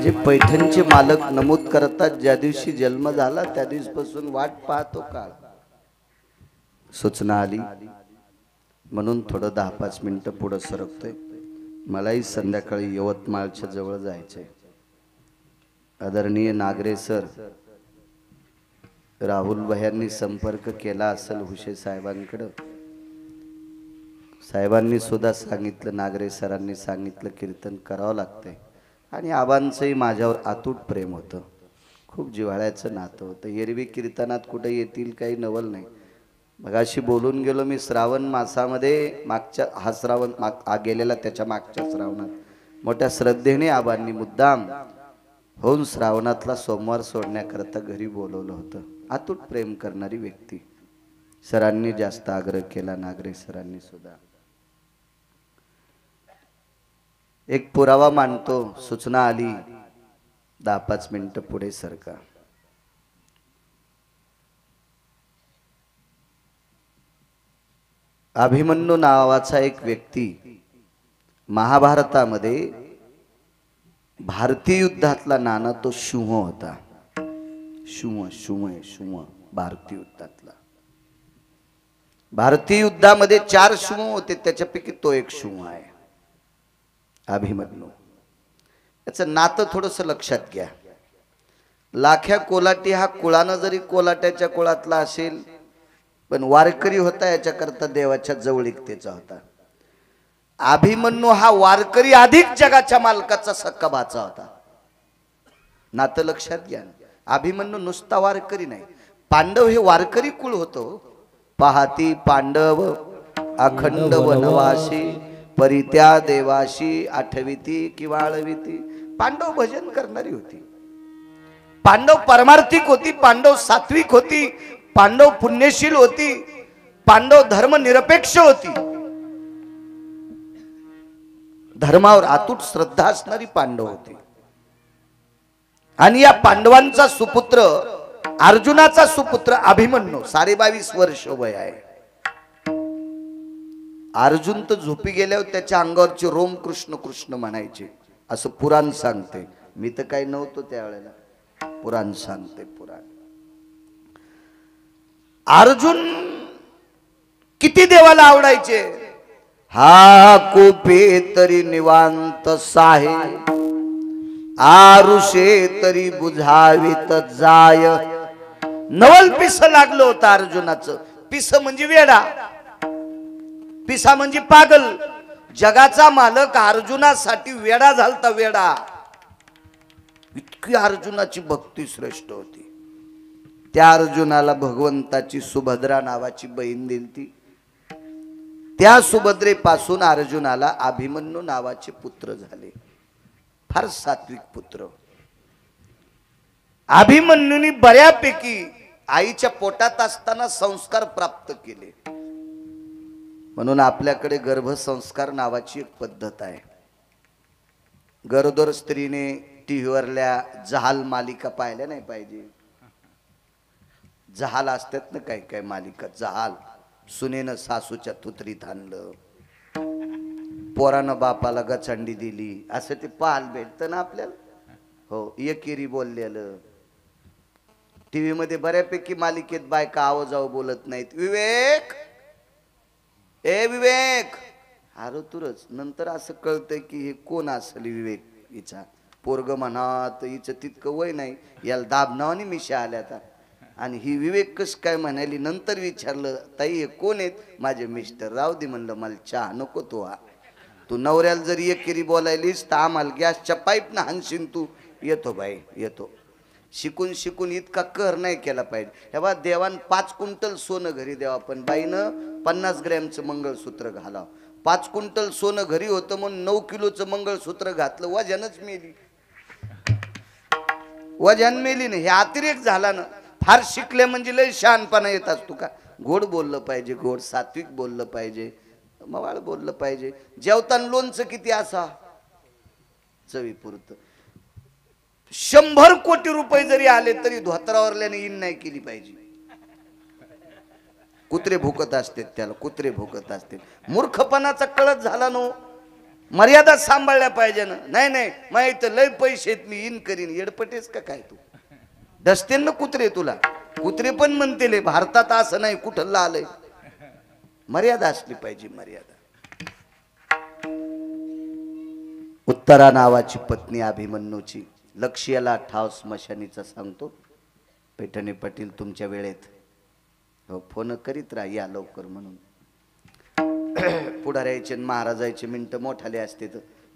माझे पैठणचे मालक नमूद करतात, ज्या दिवशी जन्म झाला त्या दिवसापासून वाट पाहतो काळ. सूचना आली म्हणून थोडं 10-5 मिनिटं पुढे सरकतोय. मलाही संध्याकाळी यवतमाळच्या जवळ जायचंय. आदरणीय नागरे सर, राहुल भयांनी संपर्क केला असेल हुशे साहेबांकडे. साहेबांनी सुद्धा सांगितलं, नागरे सरांनी सांगितलं कीर्तन करावं लागतंय. आणि आबांचंही माझ्यावर अतूट प्रेम होतं, खूप जिव्हाळ्याचं नातं होतं. एरवी कीर्तनात कुठे येतील काही नवल नाही. मगाशी बोलून गेलो मी, श्रावण मासामध्ये मागच्या हा श्रावण गेलेला त्याच्या मागच्या श्रावणात मोठ्या श्रद्धेने आबांनी मुद्दाम होऊन श्रावणातला सोमवार सोडण्याकरता घरी बोलवलं होतं. अतूट प्रेम करणारी व्यक्ती. सरांनी जास्त आग्रह केला, नागरे सरांनी सुद्धा. एक पुरावा मांडतो. सूचना आली, 10-5 मिनिटं पुढे सरका. अभिमन्यू नावाचा एक व्यक्ती महाभारतामध्ये भारतीय युद्धातला नाना तो शुंह होता. शुंह भारतीय युद्धातला. भारतीय युद्धामध्ये 4 शुंह होते, त्याच्यापैकी तो एक शुंह आहे अभिमन्यू. याचं नातं थोडस लक्षात घ्या. लाख्या कोलाटी हा कुळानं जरी कोलाट्याच्या कुळातला असेल, पण वारकरी होता याच्याकरता देवाच्या जवळीकतेचा होता. अभिमन्यू हा वारकरी अधिक जगाच्या मालकाचा सक्का भाचा होता. नातं लक्षात घ्या. अभिमन्यू नुसता वारकरी नाही, पांडव हे वारकरी कुळ होतो. पाहती पांडव अखंड वनवासी, परित्या देवाशी आठविती किंवा आळविती. पांडव भजन करणारी होती. पांडव परमार्थिक होती. पांडव सात्विक होती. पांडव पुण्यशील होती. पांडव धर्मनिरपेक्ष होती. धर्मावर अतूट श्रद्धा असणारी पांडव होती. आणि या पांडवांचा सुपुत्र अर्जुनाचा सुपुत्र अभिमन्यू 22.5 वर्ष वय आहे. अर्जुन तर झोपी गेल्यावर त्याच्या अंगावरचे रोम कृष्ण कृष्ण म्हणायचे असं पुराण सांगते. मी तर काही नव्हतो त्यावेळेला, पुराण सांगते पुराण. अर्जुन किती देवाला आवडायचे. हा कोपे तरी निवांत साहे, आरुषे तरी बुझावीत जाय. नवल पिस लागलं होतं अर्जुनाचं. पिस म्हणजे वेडा, पिसा म्हणजे पागल. जगाचा मालक अर्जुनासाठी वेडा झालता, वेडा. इतकी अर्जुनाची भक्ती श्रेष्ठ होती. त्या अर्जुनाला भगवंताची सुभद्रा नावाची बहीण दिलती. त्या सुभद्रेपासून अर्जुनाला अभिमन्यू नावाचे पुत्र झाले. फार सात्विक पुत्र. अभिमन्यूनी बऱ्यापैकी आईच्या पोटात असताना संस्कार प्राप्त केले. म्हणून आपल्याकडे गर्भसंस्कार नावाची एक पद्धत आहे. गरोदर स्त्रीने टीव्हीवरल्या जहाल मालिका पाहिल्या नाही पाहिजे. जहाल असतात ना काही काही मालिका. जहाल. सुनेनं सासूच्या तुतरीत आणलं, पोरानं बापाला गचंडी दिली, असं ते पाहायला भेटतं ना आपल्याला. हो, एकेरी बोललेलं. टीव्ही मध्ये बऱ्यापैकी मालिकेत बायका आवाजाव बोलत नाहीत. विवेक, ए विवेक, अरे तुरच. नंतर असं कळतंय की हे कोण असेल विवेक. हिचा पोरग म्हणत, हिचं तितकं वय नाही, याला दाब नावाने मिशा आल्या आता. आणि ही विवेक कस काय म्हणाली. नंतर विचारलं, ताई हे कोण आहेत. माझे मिस्टर. राहू दे म्हणलं, मला चहा नको तो. हा तू नवऱ्याला जरी एकेरी बोलायलीस तर आम्हाला गॅसच्या पाईपनं हाणशीन तू. येतो बाई येतो. शिकून शिकून इतका कहर नाही केला पाहिजे. हे बा, देवान 5 क्विंटल सोनं घरी द्यावा, पण बाईनं 50 ग्रॅमचं मंगळसूत्र घालावं. 5 क्विंटल सोनं घरी होतं म्हणून 9 किलोचं मंगळसूत्र घातलं. वजनच मेली, वजन मेली नाही. हे अतिरेक झाला ना. फार शिकले म्हणजे लय शहाणपणा येत असतो का. गोड बोललं पाहिजे, गोड सात्विक बोललं पाहिजे, मवाळ बोललं पाहिजे. जेवताना लोणचं किती असा चवीपुरतं. 100 कोटी रुपये जरी आले तरी धोत्रावरल्याने इन नाही केली पाहिजे. कुत्रे भुकत असतात त्याला, कुत्रे भुकत असतात. मूर्खपणाचा कळत झाला नो. मर्यादा सांभाळल्या पाहिजे ना. नाही नाही माहित लय पैसे आहेत मी इन करीन. येडपटेस का काय तू? डसतील ना कुत्रे तुला. कुत्रे पण म्हणतील भारतात असं नाही कुठं आलंय. मर्यादा असली पाहिजे मर्यादा. उत्तरा नावाची पत्नी अभिमन्यूची लक्ष्याला ठाव स्मशानीचा सांगतो. पैठणे पाटील तुमच्या वेळेत हो फोन करीत राहा या लवकर म्हणून. पुढाऱ्याचे महाराजाचे मिनिट मोठाले असते.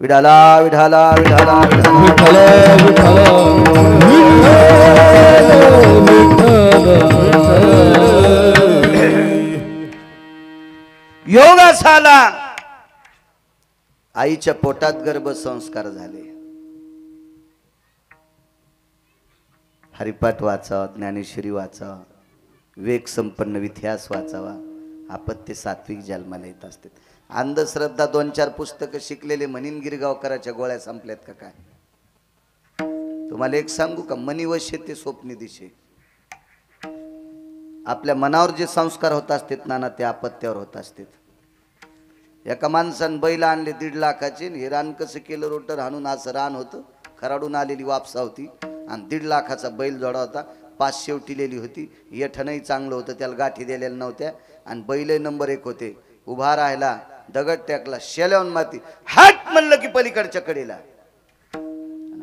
विठाला विठाला विठाला योग असाला आईच्या पोटात गर्भसंस्कार झाले. हरिपाठ वाचावा, ज्ञानेश्वरी वाचावा, विवेक संपन्न इतिहास वाचावा. आपत्य सात्विक जन्माला येत असते. अंधश्रद्धा 2-4 पुस्तकं शिकलेले म्हणीन गिरगावकराच्या गोळ्या संपल्यात का काय? तुम्हाला एक सांगू का? मनीवश्य ते स्वप्नी दिशे. आपल्या मनावर जे संस्कार होत असतात नाना ते आपत्यावर होत असतात. एका माणसानं बैल आणले 1.5 लाखाचे. हे रान कसं केलं? रोटर हाणून असं रान होतं. खराडून आलेली वापसा होती आणि 1.5 लाखाचा बैल जोडा होता. 5 शेवटीलेली होती. येठणही चांगलं होतं, त्याला गाठी दिलेल्या नव्हत्या आणि बैल नंबर 1 होते. उभा राहिला, दगड टाकला, शेल्यावून माती. हट म्हणलं की पलीकडच्या कडेला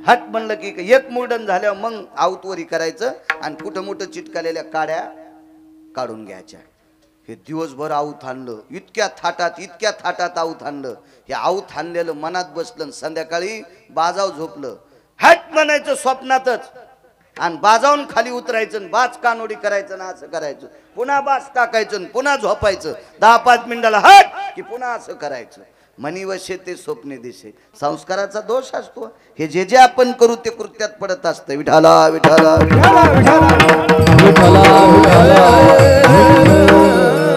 हट म्हणलं की एक मुरडण झाल्यावर मग आऊतवरी करायचं आणि कुठं मोठं चिटकालेल्या काड्या काढून घ्यायच्या. हे दिवसभर आऊत आणलं. इतक्या थाटात आऊत आणलं. हे आऊत आणलेलं मनात बसलं. संध्याकाळी बाजाव झोपलं. हट म्हणायचं स्वप्नातच आणि बाजावून खाली उतरायचं. बाज कानोडी करायचं ना असं करायचं. पुन्हा बाज टाकायचं, पुन्हा झोपायचं. 10-5 मिनिटाला हट की पुन्हा असं करायचं. मनीवशे ते स्वप्ने दिसे. संस्काराचा दोष असतो. हे जे जे आपण करू ते कृत्यात पडत असतं. विठाला विठाला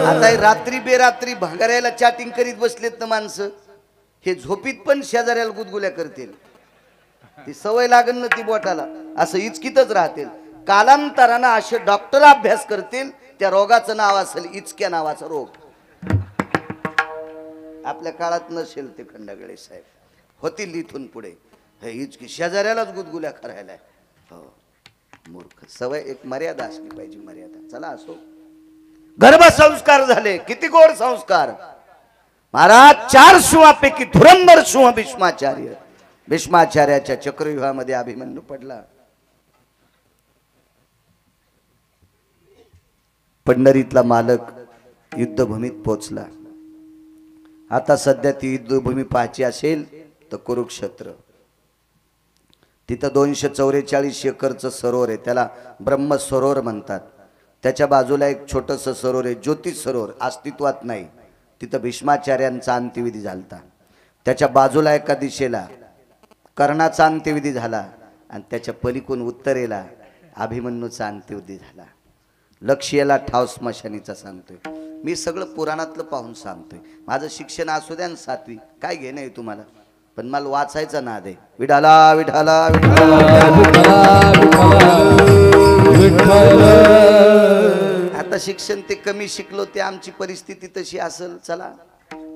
आता रात्री बेरात्री भांगाऱ्याला चॅटिंग करीत बसलेत ना माणसं. हे झोपीत पण शेजाऱ्याला गुदगुल्या करतील. ती सवय लागन ना ती बोटाला असं इचकीतच राहतील. कालांतरानं असे डॉक्टर अभ्यास करतील. त्या रोगाचं नाव असेल इचक्या नावाचा रोग. आपल्या काळात नसेल ते खंडागळे साहेब. होतील इथून पुढे. हे इचकी शेजाऱ्यालाच गुदगुल्या करायला. हो मूर्ख. सवय एक मर्यादा असली पाहिजे. मर्यादा. चला असो. गर्भसंस्कार झाले. किती गोड संस्कार. महाराज 4 शिवापैकी धुरंधर शिव भीष्माचार्य. भीष्माचार्याच्या चक्रव्यूहामध्ये अभिमन्यू पडला. पंढरीतला मालक युद्धभूमीत पोचला. आता सध्या ती युद्धभूमी पाहायची असेल तर कुरुक्षेत्र. तिथं 244 एकरचं सरोवर आहे. त्याला ब्रह्म सरोवर म्हणतात. त्याच्या बाजूला एक छोटंसं सरोवर आहे, ज्योतिष सरोवर. अस्तित्वात नाही. तिथं भीष्माचार्यांचा अंत्यविधी झालता. त्याच्या बाजूला एका दिशेला कर्णाचा अंत्यविधी झाला आणि त्याच्या पलीकडून उत्तरेला अभिमन्यूचा अंत्यविधी झाला. लक्ष्याला ठाव स्मशानीचा सांगतोय मी. सगळं पुराणातलं पाहून सांगतोय. माझं शिक्षण असू द्या 7वी काय घेणं आहे तुम्हाला, पण मला वाचायचा नाद आहे. विठाला विठाला आता शिक्षण ते कमी शिकलो ते आमची परिस्थिती तशी असेल. चला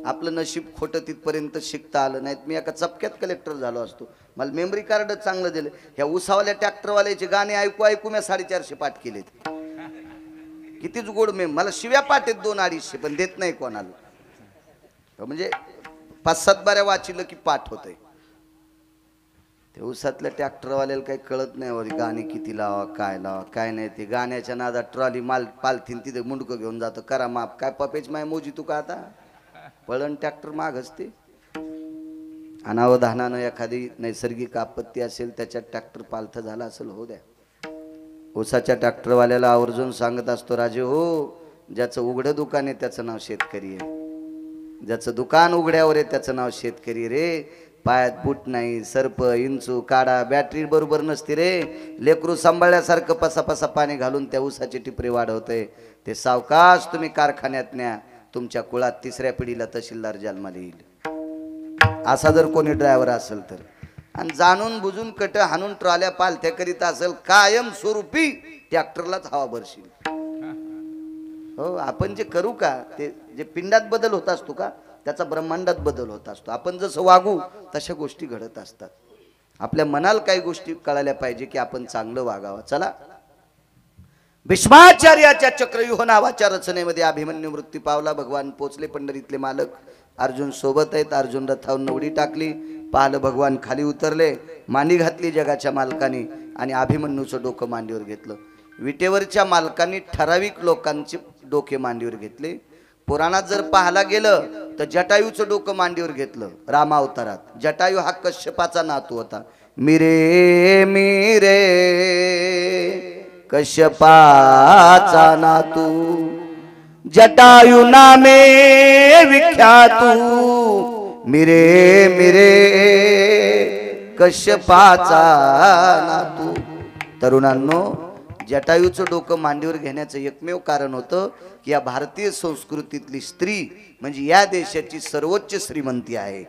आपलं नशीब खोटं तिथपर्यंत शिकता आलं नाहीत. मी एका चपक्यात कलेक्टर झालो असतो. मला मेमरी कार्ड चांगलं दिलं. ह्या उसावाल्या ट्रॅक्टरवाल्याचे गाणे ऐकू ऐकू मी 450 पाठ केलेत. कितीच गोड मला शिव्या पाठ आहेत 200-250 पण देत नाही कोणाला. म्हणजे 5-7 बाऱ्या वाचिलं की पाठ होतंय. ते उसातल्या ट्रॅक्टरवाल्याला काही कळत नाही गाणे किती लावा काय लावा काय नाही. ते गाण्याच्या नादात ट्रॉली माल पालथीन तिथे मुंडकं घेऊन जातं. करा माप काय पपेच माय मोजी तू का आता पळण ट्रॅक्टर माग असते. अनावधानानं एखादी नैसर्गिक आपत्ती असेल त्याच्यात ट्रॅक्टर पालथ झाला असेल हो द्या. ऊसाच्या ट्रॅक्टरवाल्याला आवर्जून सांगत असतो राजे हो, ज्याचं उघडं दुकान आहे त्याचं नाव शेतकरी आहे. ज्याचं दुकान उघड्यावर आहे त्याचं नाव शेतकरी रे. पायात बूट नाही, सर्प इंचू काढा बॅटरी बरोबर नसते रे. लेकरू सांभाळल्यासारखं पसापसा पाणी घालून त्या ऊसाची टिपरी वाढवते. ते सावकाश तुम्ही कारखान्यात न्या. तुमच्या कुळात 3ऱ्या पिढीला तहसीलदार जन्माला येईल. असा जर कोणी ड्रायव्हर असेल तर. आणि जाणून बुजून कट हाणून ट्रॉल्या पालथ्या करीत असेल कायम स्वरूपी ट्रॅक्टरलाच हवा भरशील. हो आपण जे करू का ते जे पिंडात बदल होत असतो का त्याचा ब्रह्मांडात बदल होत असतो. आपण जसं वागू तशा गोष्टी घडत असतात. आपल्या मनाला काही गोष्टी कळायला पाहिजे की आपण चांगलं वागावं. चला, भीष्माचार्याच्या चक्रव्यूह नावाच्या रचनेमध्ये अभिमन्यू मृत्यू पावला. भगवान पोचले पंढरीतले मालक. अर्जुन सोबत आहेत. अर्जुन रथावरून उडी टाकली. पाहिलं भगवान खाली उतरले. मांडी घातली जगाच्या मालकाने आणि अभिमन्यूचं डोकं मांडीवर घेतलं. विटेवरच्या मालकांनी ठराविक लोकांचे डोके मांडीवर घेतले. पुराणात जर पाहायला गेलं तर जटायूचं डोकं मांडीवर घेतलं रामावतारात. जटायू हा कश्यपाचा नातू होता. मिरे मिरे कश्यपाचा नातू, जटायू नामे विख्यातू. मिरे मिरे कश्यपाचा नातू. तरुणांनो, जटायूचं डोकं मांडीवर घेण्याचं एकमेव कारण होतं की या भारतीय संस्कृतीतली स्त्री म्हणजे या देशाची सर्वोच्च श्रीमंती आहे.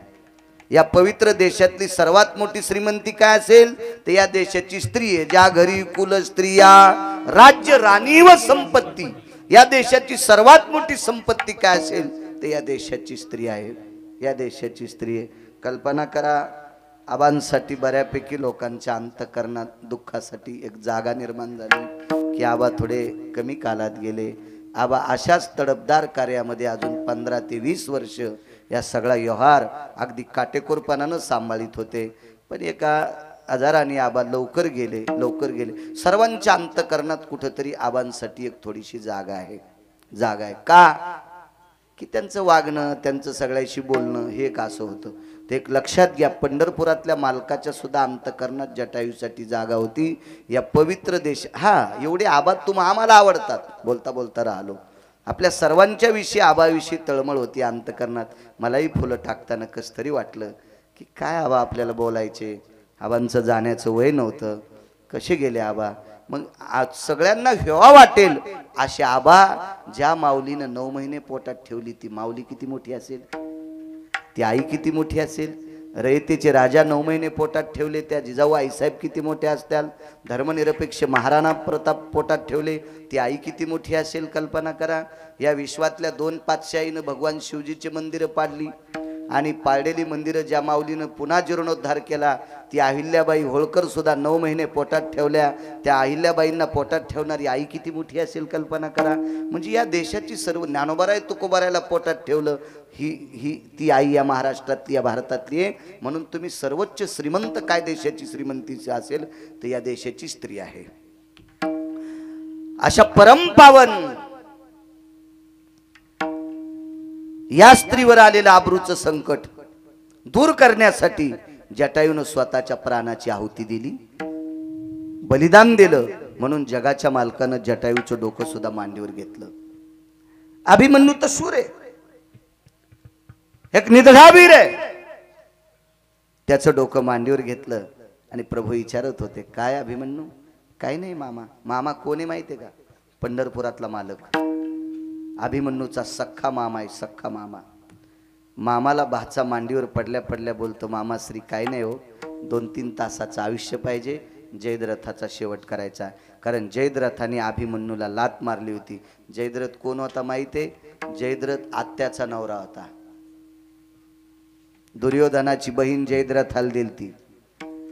या पवित्र देशातली सर्वात मोठी श्रीमंती काय असेल तर या देशाची स्त्री आहे. ज्या घरी कुल स्त्रिया राज्य राणी व संपत्ती, या देशाची सर्वात मोठी संपत्ती काय असेल तर या देशाची स्त्री आहे. या देशाची स्त्री आहे. कल्पना करा, आबांसाठी बऱ्यापैकी लोकांच्या अंतःकरणात दुःखासाठी एक जागा निर्माण झाली की आबा थोडे कमी कालात गेले. आबा अशाच तडफदार कार्यामध्ये अजून 15 ते 20 वर्ष या सगळा व्यवहार अगदी काटेकोरपणानं सांभाळीत होते. पण एका आजाराने आबा लवकर गेले. सर्वांच्या अंतःकरणात कुठंतरी आबांसाठी एक थोडीशी जागा आहे. का? की त्यांचं वागणं, त्यांचं सगळ्याशी बोलणं हे एक असं होतं. ते एक लक्षात घ्या. पंढरपुरातल्या मालकाच्या सुद्धा अंतःकरणात जटायूसाठी जागा होती. या पवित्र देश एवढे आबा आम्हाला आवडतात. बोलता बोलता राहिलो. आपल्या सर्वांच्या विषयी आबाविषयी तळमळ होती अंतःकरणात. मलाही फुलं टाकताना कस तरी वाटलं की काय आबा आपल्याला बोलायचे. आबांचं जाण्याचं वय नव्हतं. कसे गेले आबा. मग आज सगळ्यांना हेवा वाटेल अशी आबा ज्या माऊलीनं 9 महिने पोटात ठेवली ती माऊली किती मोठी असेल, ती आई किती मोठी असेल. रयतेचे राजा 9 महिने पोटात ठेवले त्या जिजाऊ आईसाहेब किती मोठे असतील. धर्मनिरपेक्ष महाराणा प्रताप पोटात ठेवले ती आई किती मोठी असेल. कल्पना करा. या विश्वातल्या 2 पातशाहीनं भगवान शिवजीचे मंदिरं पाडली आणि पाळलेली मंदिरं ज्या माऊलीनं पुन्हा जीर्णोद्धार केला ती अहिल्याबाई होळकर सुद्धा 9 महिने पोटात ठेवल्या. त्या अहिल्याबाईंना पोटात ठेवणारी आई किती मोठी असेल. कल्पना करा. म्हणजे या देशाची सर्व ज्ञानोबाराय तुकोबारायला पोटात ठेवलं. ही ती आई या महाराष्ट्रातली, या भारतातली आहे. म्हणून तुम्ही सर्वोच्च श्रीमंत काय देशाची श्रीमंतीची असेल तर या देशाची स्त्री आहे. अशा परमपावन या स्त्रीवर आलेलं आबरूचं संकट दूर करण्यासाठी जटायूनं स्वतःच्या प्राणाची आहुती दिली, बलिदान दिलं. म्हणून जगाच्या मालकानं जटायूचं डोकं सुद्धा मांडीवर घेतलं. अभिमन्यू तर शूर आहे, एक निधडावीर आहे. त्याचं डोकं मांडीवर घेतलं आणि प्रभू विचारत होते, काय अभिमन्यू? काय नाही मामा. मामा कोणी माहितीये का? पंढरपुरातला मालक. अभिमन्यूचा सख्खा मामा आहे, सख्खा मामा. मामाला भाचा मांडीवर पडल्या पडल्या बोलतो, मामा श्री काय नाही हो, 2-3 तासाचं आयुष्य पाहिजे, जयद्रथाचा शेवट करायचा. कारण जयद्रथाने अभिमन्यूला लात मारली होती. जयद्रथ कोण होता माहिती आहे? जयद्रथ आत्याचा नवरा होता. दुर्योधनाची बहीण जयद्रथाला दिलती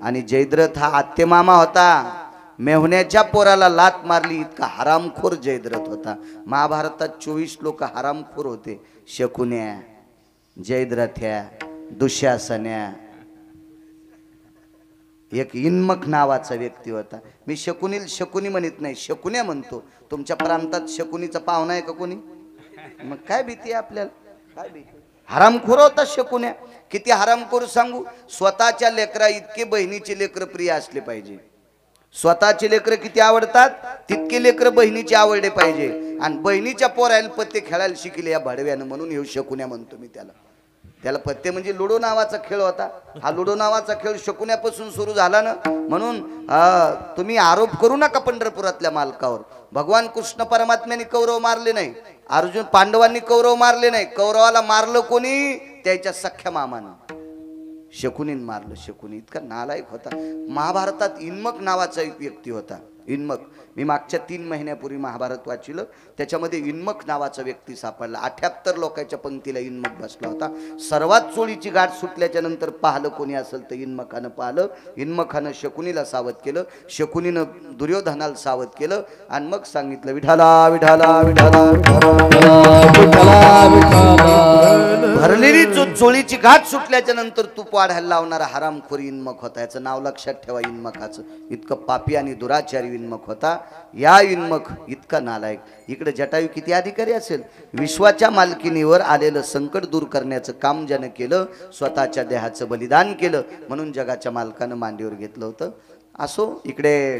आणि जयद्रथ हा आत्तेमामा होता. मेहुण्याच्या पोराला लात मारली इतका हरामखोर जयद्रथ होता. महाभारतात 24 लोक हरामखोर होते. शकुन्या, जयद्रथ्या, दुःशासन्या, एक इन्मक नावाचा व्यक्ती होता. मी शकुनी म्हणत नाही, शकुन्या म्हणतो. तुमच्या प्रांतात शकुनीचा पाहुणा आहे का कोणी? मग काय भीती आहे आपल्याला? काय भीती? हरामखोर होता शकुन्या. किती हरामखोर सांगू. स्वतःच्या लेकरा इतके बहिणीचे लेकर प्रिय असले पाहिजे. स्वतःचे लेकर किती आवडतात तितके लेकर बहिणीचे आवडले पाहिजे. आणि बहिणीच्या पोरायला पत्ते खेळायला शिकले या भाडव्यानं, म्हणून हे शकुन्या म्हणतो मी त्याला. पत्ते म्हणजे लुडो नावाचा खेळ होता. हा लुडो नावाचा खेळ शकुन्यापासून सुरू झाला ना. म्हणून तुम्ही आरोप करू नका पंढरपुरातल्या मालकावर. भगवान कृष्ण परमात्म्याने कौरव मारले नाही, अर्जुन पांडवांनी कौरव मारले नाही. कौरवाला मारलं कोणी? त्याच्या सख्या मामानं. शकुनीन मारलं. शकुनी इतका नालायक होता. महाभारतात इन्मक नावाचा एक व्यक्ती होता. इन्मक, मी मागच्या 3 महिन्यापूर्वी महाभारत वाचिलं, त्याच्यामध्ये इन्मक नावाचा व्यक्ती सापडला. 78 लोकांच्या पंक्तीला इन्मक बसला होता. सर्वात चोळीची गाठ सुटल्याच्या नंतर पाहिलं कोणी असेल तर इन्मकानं पाहिलं. इन्मकानं शकुनीला सावध केलं, शकुनीनं दुर्योधनाला सावध केलं आणि मग सांगितलं विठाला विठाला विठाला भरलेली चोळीची गाठ सुटल्याच्या नंतर तूप वाढायला लावणारा हरामखोरी इन्मक होता. याचं नाव लक्षात ठेवा इन्मकाचं. इतकं पापी आणि दुराचारी इन्मक होता. या इन्मक इतका नालायक. इकडे जटायू किती अधिकारी असेल. विश्वाच्या मालकीनीवर आलेलं संकट दूर करण्याचं काम ज्यानं केलं, स्वतःच्या देहाचं बलिदान केलं, म्हणून जगाच्या मालकानं मांडीवर घेतलं होतं. असो, इकडे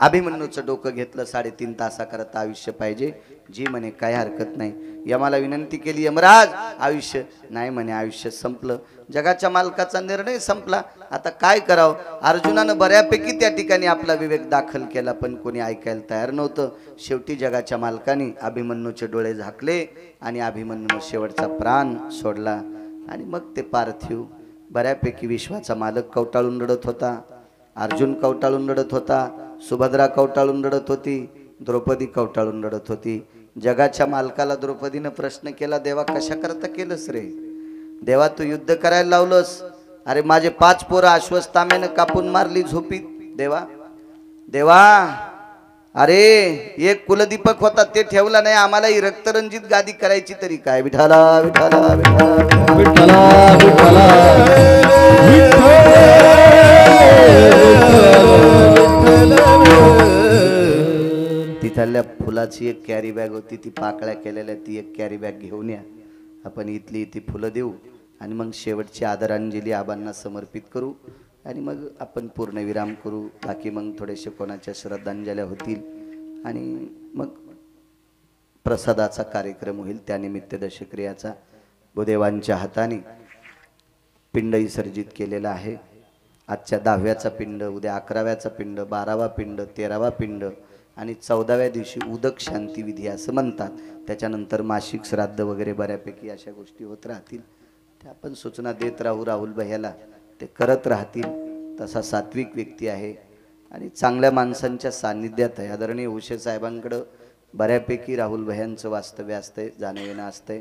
अभिमन्यूचं डोकं घेतलं. 3.5 तासाकरता आयुष्य पाहिजे. जी म्हणे काय हरकत नाही. यमाला विनंती केली, यमराज आयुष्य नाही म्हणे. आयुष्य संपलं. जगाच्या मालकाचा निर्णय संपला. आता काय करावं. अर्जुनानं बऱ्यापैकी त्या ठिकाणी आपला विवेक दाखल केला, पण कोणी ऐकायला तयार नव्हतं. शेवटी जगाच्या मालकाने अभिमन्यूचे डोळे झाकले आणि अभिमन्यूनं शेवटचा प्राण सोडला. आणि मग ते पार्थिव बऱ्यापैकी विश्वाचा मालक कवटाळून रडत होता. अर्जुन कवटाळून रडत होता. सुभद्रा कवटाळून रडत होती. द्रौपदी कवटाळून रडत होती. जगाच्या मालकाला द्रौपदीनं प्रश्न केला, देवा कशा करता केलंस रे. देवा तू युद्ध करायला लावलंस. अरे माझे 5 पोरं अश्वत्थाम्यानं कापून मारली झोपीत. देवा देवा अरे एक कुलदीपक होता ते ठेवला नाही. आम्हाला ही रक्तरंजित गादी करायची तरी काय. विठाला विठाला विठाला तिथल्या फुलाची एक कॅरी बॅग होती, ती पाकळ्या केलेल्या, ती एक कॅरी बॅग घेऊन या. आपण इथली ती फुलं देऊ आणि मग शेवटची आदरांजली आबांना समर्पित करू आणि मग आपण पूर्णविराम करू. बाकी मग थोडेसे कोणाच्या श्रद्धांजल्या होतील आणि मग प्रसादाचा कार्यक्रम होईल. त्यानिमित्त दशक्रियाचा भूदेवांच्या हाताने पिंड विसर्जित केलेला आहे. आजच्या 10व्याचा पिंड, उद्या 11व्याचा पिंड, 12वा पिंड, 13वा पिंड आणि 14व्या दिवशी उदक शांती विधी असं म्हणतात. त्याच्यानंतर मासिक श्राद्ध वगैरे बऱ्यापैकी अशा गोष्टी होत राहतील. त्या आपण सूचना देत राहू. राहुल भैयाला ते करत राहतील. तसा सात्विक व्यक्ती आहे आणि चांगल्या माणसांच्या सान्निध्यात आहे. आदरणीय उशे साहेबांकडं बऱ्यापैकी राहुल भैयांचं वास्तव्य असतंय, जाणं येणं असतंय.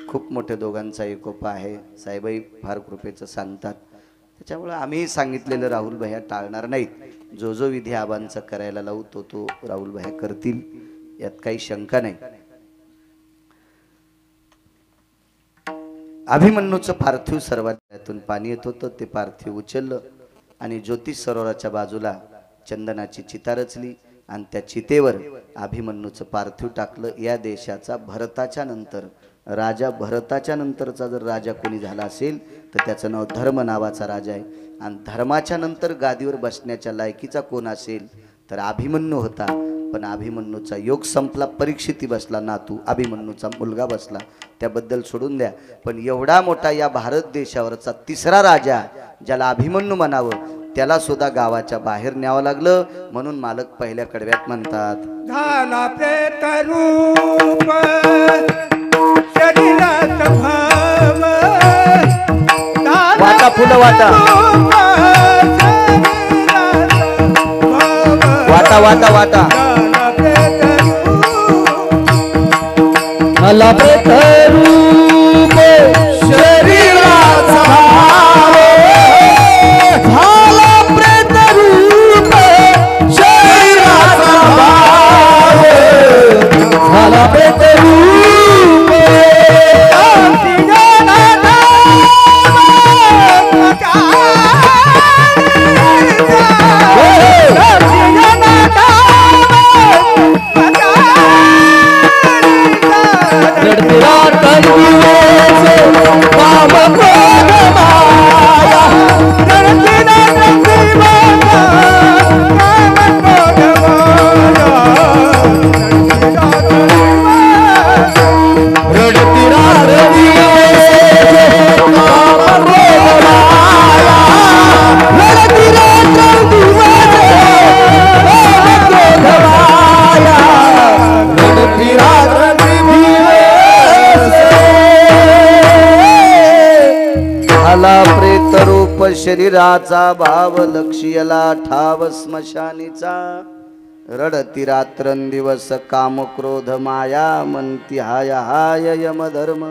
खूप मोठे दोघांचा एकोपा आहे. साहेबही फार कृपेचं सांगतात. त्याच्यामुळे आम्ही सांगितलेलं राहुल भैया टाळणार नाहीत. जो जो विधी आबांचा करायला लावू तो राहुल भैया करतील, यात काही शंका नाही. अभिमन्यूचं पार्थिव सर्वातून पाणी येत होतं. ते पार्थिव उचललं आणि ज्योतिष सरोवराच्या बाजूला चंदनाची चिता रचली आणि त्या चितेवर अभिमन्यूचं पार्थिव टाकलं. या देशाचा भरताच्या नंतर, राजा भरताच्या नंतरचा जर राजा कोणी झाला असेल तर त्याचं नाव धर्म नावाचा राजा आहे. आणि धर्माच्या नंतर गादीवर बसण्याच्या लायकीचा कोण असेल तर अभिमन्यू होता. पण अभिमन्यूचा योग संपला. परीक्षिती बसला नातू, अभिमन्यूचा मुलगा बसला. त्याबद्दल सोडून द्या. पण एवढा मोठा या भारत देशावरचा 3रा राजा ज्याला अभिमन्यू म्हणावं, त्याला सुद्धा गावाच्या बाहेर न्यावं लागलं. म्हणून मालक पहिल्या कडव्यात म्हणतात,
झाला प्रेत रूप शरीरात भाव,
वाटा फुलं वाटा वाटा वाटा वाटा
झाला प्रेत रूप शरीराचा भाव, झाला प्रेत रूप शरीराचा भाव, झाला प्रेत रूप लढतीला
प्रेत रूप शरीराचा भाव लक्ष्यला ठाव स्मशानीचा रडती रात्रंदिवस काम क्रोध माया म्हणती हाय हाय यमधर्म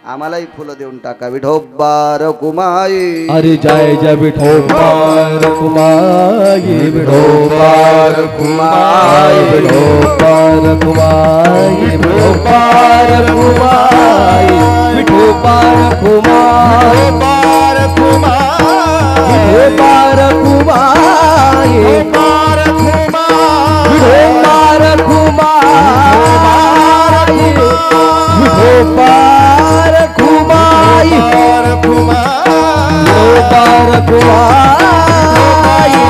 आम्हालाही फुलं देऊन टाका विठोबार कुमाई
अरे जय जय विठोबार कुमाई विठोबार कुमाई विठोबार कुमाई विठोबार कुमाई विठोबार कुमाई विठोबार कुमाई विठोबार कुमाई विठोबार कुमाई विठोबार कुमाई विठोबार कुमाई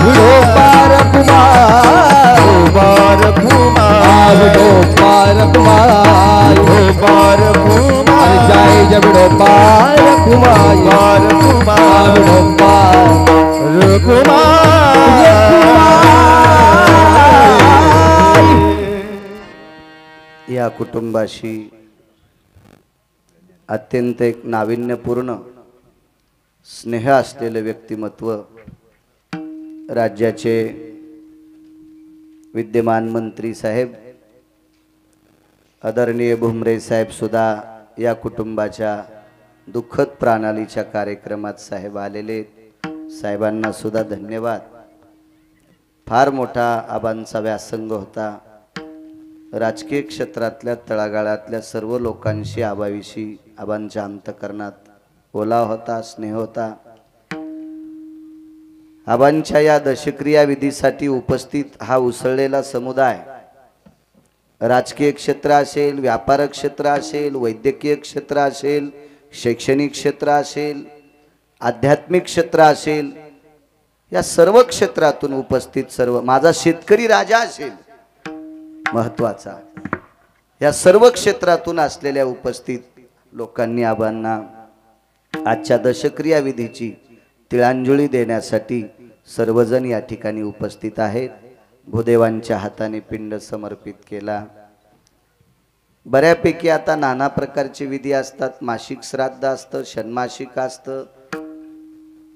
विठोबार कुमाई विठोबार कुमाई अरे जय जय विठोबार कुमाई विठोबार कुमाई
या कुटुंबाशी अत्यंत एक नाविन्यपूर्ण स्नेह असलेले व्यक्तिमत्व राज्याचे विद्यमान मंत्री साहेब आदरणीय भुमरे साहेब सुद्धा या कुटुंबाच्या दुःखद प्रणालीच्या कार्यक्रमात साहेब आलेले साहेबांना सुद्धा धन्यवाद फार मोठा आबांचा व्यासंग होता राजकीय क्षेत्रातल्या तळागाळातल्या सर्व लोकांशी आबाविषयी आबांच्या अंतकरणात ओलाव होता स्नेह होता आबांच्या या दशक्रिया विधीसाठी उपस्थित हा उसळलेला समुदाय राजकीय क्षेत्र असेल व्यापार क्षेत्र असेल वैद्यकीय क्षेत्र असेल शैक्षणिक क्षेत्र असेल आध्यात्मिक क्षेत्र असेल या सर्व क्षेत्रातून उपस्थित सर्व माझा शेतकरी राजा असेल महत्वाचा या सर्व क्षेत्रातून असलेल्या उपस्थित लोकांनी आबांना आजच्या दशक्रिया विधीची तिळांजली देण्यासाठी सर्वजण या ठिकाणी उपस्थित आहेत भूदेवांच्या हाताने पिंड समर्पित केला बऱ्यापैकी आता नाना प्रकारचे विधी असतात मासिक श्राद्ध असतं षण्मासिक असतं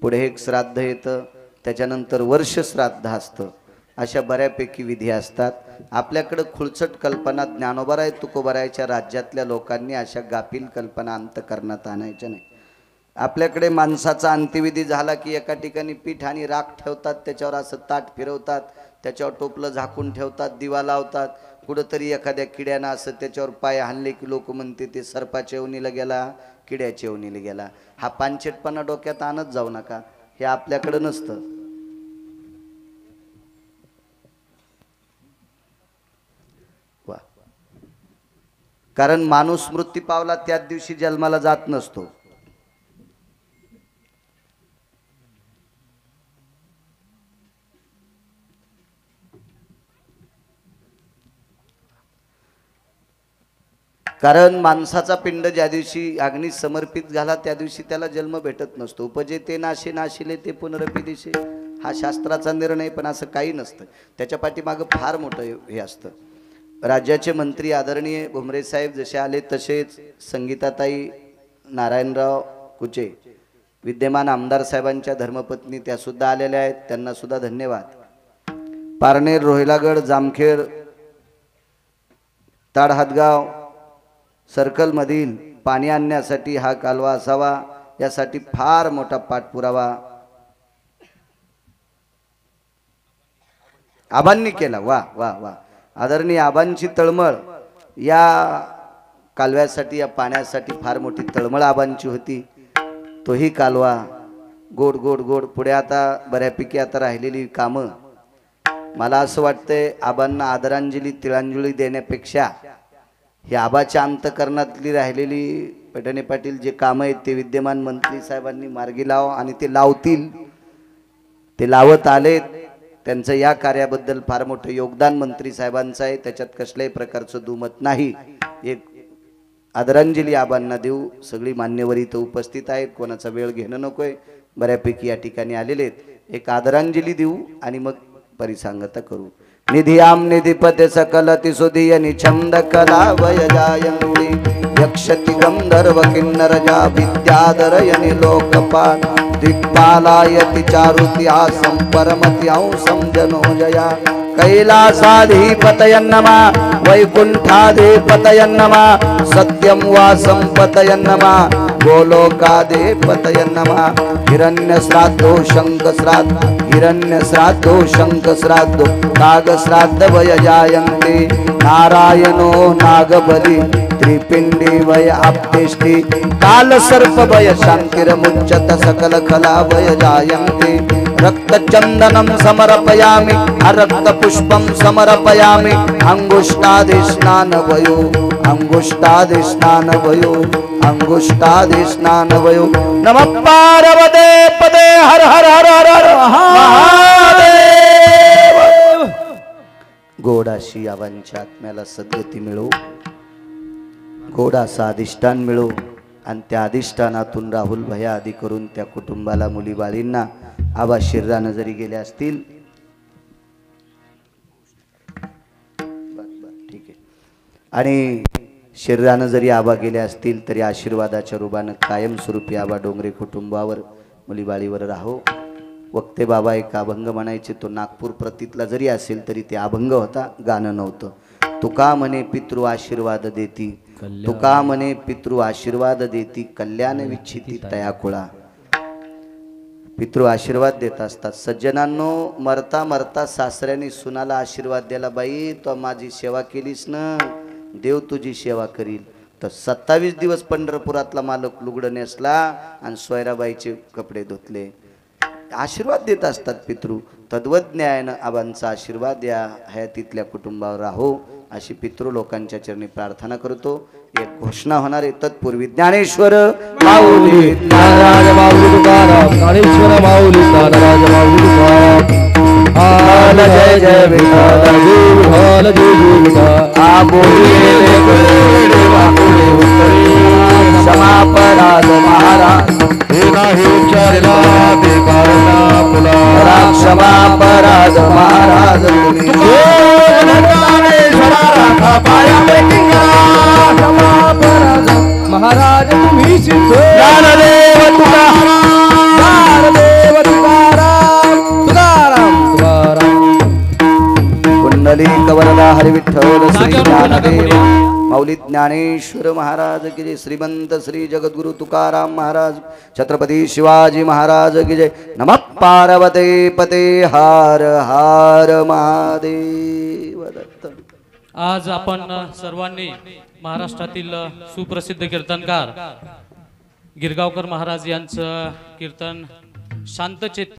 पुढे एक श्राद्ध येतं त्याच्यानंतर वर्ष श्राद्ध असतं अशा बऱ्यापैकी विधी असतात आपल्याकडे खुळचट कल्पना ज्ञानोबाराय तुकोबारायच्या राज्यातल्या लोकांनी अशा गाफील कल्पना अंतकरणात आणायच्या नाही आपल्याकडे माणसाचा अंत्यविधी झाला की एका ठिकाणी पीठ आणि राख ठेवतात त्याच्यावर असं ताट फिरवतात त्याच्यावर टोपलं झाकून ठेवतात दिवा लावतात कुठंतरी एखाद्या किड्यानं असं त्याच्यावर पाय हाणले की लोक म्हणते ते सर्पाच्या येवणीला गेला किड्याच्या येवणीला गेला हा पानचेटपणा डोक्यात आणत जाऊ नका हे आपल्याकडे नसतं कारण माणूस मृत्यू पावला त्याच दिवशी जन्माला जात नसतो कारण माणसाचा पिंड ज्या दिवशी अग्नी समर्पित झाला त्या दिवशी त्याला जन्म भेटत नसतो उपजे ते नाशे नाशिले ते पुनरपी दिशे हा शास्त्राचा निर्णय पण असं काही नसतं त्याच्या पाठीमागं फार मोठं हे असतं राज्याचे मंत्री आदरणीय भुमरे साहेब जसे आले तसेच संगीताताई नारायणराव कुचे विद्यमान आमदार साहेबांच्या धर्मपत्नी त्या सुद्धा आलेल्या आहेत त्यांना सुद्धा धन्यवाद पारनेर रोहिलागड जामखेड ताडहातगाव सर्कल मधील पाणी आणण्यासाठी हा कालवा असावा यासाठी फार मोठा पाठपुरावा आबांनी केला वा वा वा आदरणीय आबांची तळमळ या कालव्यासाठी या पाण्यासाठी फार मोठी तळमळ आबांची होती तोही कालवा गोड गोड गोड पुढे आता बऱ्यापैकी आता राहिलेली कामं मला असं वाटतंय आबांना आदरांजली तिळांजली देण्यापेक्षा ही आबाच्या अंतकरणातली राहिलेली पैठणे पाटील जे कामं आहेत ते विद्यमान मंत्री साहेबांनी मार्गी लाव आणि ते लावतील ते लावत आलेत त्यांचं या कार्याबद्दल फार मोठं योगदान मंत्री साहेबांचं आहे त्याच्यात कसल्याही प्रकारचं दुमत नाही एक आदरांजली आबांना देऊ सगळी मान्यवर इथं उपस्थित आहेत कोणाचा वेळ घेणं नकोय बऱ्यापैकी या ठिकाणी आलेले आहेत एक आदरांजली देऊ आणि मग परिसंगता करू निधियाम निधिपते सकल तिसुधिय निछंद कला वयजायंती यक्षति गंधर्व किन्नरजा विद्याधरयनि लोकपाल दिक्पालायति चारुत्यासं परमति अंसं जनोजया कैलासाधिपतयं नमः वैकुंठाधिपतयं नमः सत्यं वासं पतयं नमः गोलोकाधिपतयं नमः हिरण्यश्राद्धो शंखश्राद्ध हिरण्यश्राद्धो शंखश्राद्धो नागश्राद्ध वयजायन्ते नारायणो नागबली त्रिपिंडी वय आप्तेष्टि काल सर्प वय शांतिरमुच्यत सकल कला वय जायन्ते रक्तचंदनं समर्पयामि अरक्तपुष्पं समर्पयामि अंगुष्ठादिस्नानवयो अंगुष्ठादिस्नानवयो अंगुष्ठादिस्नानवयो नमः पार्वते पदे हर हर हर हर हर महादेव। गोडाशी आवांच्या आत्म्याला सद्गती मिळो गोडासा अधिष्ठान मिळो आणि त्या अधिष्ठानातून राहुल भया आदी करून त्या कुटुंबाला मुली बाळींना आबा शरीरानं जरी गेले असतील ठीक आहे आणि शरीरानं जरी आबा गेले असतील तरी आशीर्वादाच्या रूपानं कायमस्वरूपी आबा डोंगरे कुटुंबावर मुलीबाळीवर राहो। वक्ते बाबा एक अभंग म्हणायचे तो नागपूर प्रतीतला जरी असेल तरी ते अभंग होता गाणं नव्हतं। तुका म्हणे पितृ आशीर्वाद देती तुका म्हणे पितृ आशीर्वाद देती कल्याण विच्छिती तया कुळा। पितृ आशीर्वाद देत असतात। सज्जनांनो मरता मरता सासऱ्याने सुनाला आशीर्वाद द्याला बाई तो माझी सेवा केलीस ना देव तुझी सेवा करील। तर 27 दिवस पंढरपुरातला मालक लुगडं नेसला आणि सोयराबाईचे कपडे धुतले आशीर्वाद देत असतात पितृ। तद्वज्ञान आबांचा आशीर्वाद या हयातीतल्या कुटुंबावर राहो अशी पितृ लोकांच्या चरणी प्रार्थना करतो। एक घोषणा होणार आहे तत्पूर्वी ज्ञानेश्वर माऊली
ज्ञानराज माऊली तुकाराम ज्ञानेश्वर माऊली ज्ञानराज माऊली तुकाराम हाल जय जय विठ्ठल विठ्ठल जय जय विठ्ठल
आबोले समापराध महाराज
हे नाही उच्चारला ते कारणा पुला
क्षमापराध महाराज
महाराज तुम्ही सिद्ध
ज्ञानदेव
ज्ञानदेव तुकाराम तुकाराम तुकाराम
कुंडलिक वरदा हरि विठ्ठल श्री ज्ञानदेव माऊली ज्ञानेश्वर महाराज की जय। श्रीमंत श्री जगद्गुरु तुकाराम महाराज छत्रपती शिवाजी महाराज की जय। नमः पार्वते पते हार हार महादेव दत्त।
आज आपण सर्वांनी महाराष्ट्रातील सुप्रसिद्ध कीर्तनकार गिरगावकर महाराज यांचं कीर्तन शांतचित्त